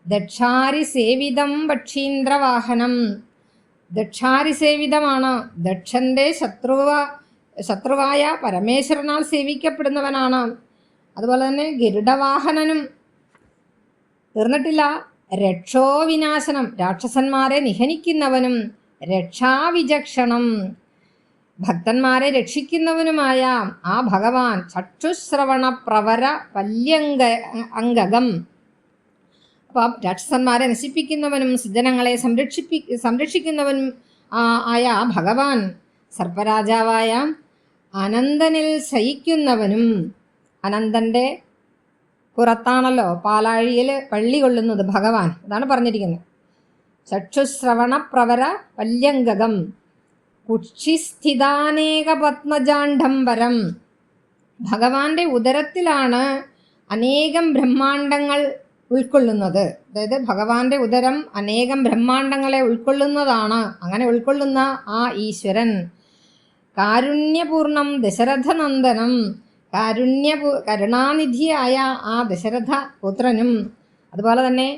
ദക്ഷാരി സേവിതം പക്ഷീന്ദ്രവാഹനം, ദക്ഷാരി സേവിതമാണ്, ദക്ഷന്റെ ശത്രുവായ പരമേശ്വരനാൽ സേവിക്കപ്പെടുന്നവനാണ്. അതുപോലെ തന്നെ ഗരുഡവാഹനനും. തീർന്നിട്ടില്ല, രക്ഷോവിനാശനം, രാക്ഷസന്മാരെ നിഹനിക്കുന്നവനും, രക്ഷാവിചക്ഷണം, ഭക്തന്മാരെ രക്ഷിക്കുന്നവനുമായ ആ ഭഗവാൻ ചക്ഷുശ്രവണ പ്രവര അംഗകം. അപ്പം രാക്ഷസന്മാരെ നശിപ്പിക്കുന്നവനും സുജനങ്ങളെ സംരക്ഷിക്കുന്നവനും ആയ ആ ഭഗവാൻ സർപ്പരാജാവായ അനന്തനിൽ ശയിക്കുന്നവനും, അനന്തൻ്റെ പുറത്താണല്ലോ പാലാഴിയിൽ പള്ളി കൊള്ളുന്നത് ഭഗവാൻ, അതാണ് പറഞ്ഞിരിക്കുന്നത്. ചക്ഷുശ്രവണ പ്രവര വല്യംഗകം കുക്ഷിസ്ഥിതാനേക പത്മജാണ്ഡംബരം, ഭഗവാന്റെ ഉദരത്തിലാണ് അനേകം ബ്രഹ്മാണ്ടങ്ങൾ ഉൾക്കൊള്ളുന്നത്. അതായത് ഭഗവാന്റെ ഉദരം അനേകം ബ്രഹ്മാണ്ടങ്ങളെ ഉൾക്കൊള്ളുന്നതാണ്. അങ്ങനെ ഉൾക്കൊള്ളുന്ന ആ ഈശ്വരൻ കാരുണ്യപൂർണം ദശരഥനന്ദനം, കരുണാനിധിയായ ആ ദശരഥ പുത്രനും, അതുപോലെ തന്നെ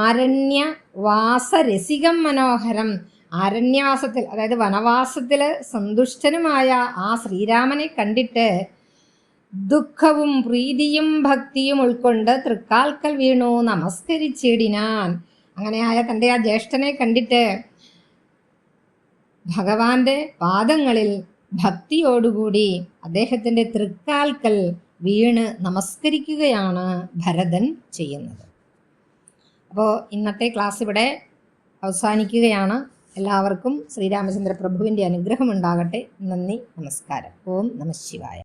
ആരണ്യവാസരസികം മനോഹരം, ആരണ്യവാസത്തിൽ അതായത് വനവാസത്തിൽ സന്തുഷ്ടനുമായ ആ ശ്രീരാമനെ കണ്ടിട്ട് ദുഃഖവും പ്രീതിയും ഭക്തിയും ഉൾക്കൊണ്ട് തൃക്കാൽക്കൽ വീണു നമസ്കരിച്ചിടിനാൻ. അങ്ങനെയായ തൻ്റെ ആ ജ്യേഷ്ഠനെ കണ്ടിട്ട് ഭഗവാന്റെ പാദങ്ങളിൽ ഭക്തിയോടുകൂടി അദ്ദേഹത്തിൻ്റെ തൃക്കാൽക്കൽ വീണ് നമസ്കരിക്കുകയാണ് ഭരതൻ ചെയ്യുന്നത്. അപ്പോൾ ഇന്നത്തെ ക്ലാസ് ഇവിടെ അവസാനിക്കുകയാണ്. എല്ലാവർക്കും ശ്രീരാമചന്ദ്ര പ്രഭുവിൻ്റെ അനുഗ്രഹം ഉണ്ടാകട്ടെ. നന്ദി, നമസ്കാരം. ഓം നമഃ ശിവായ.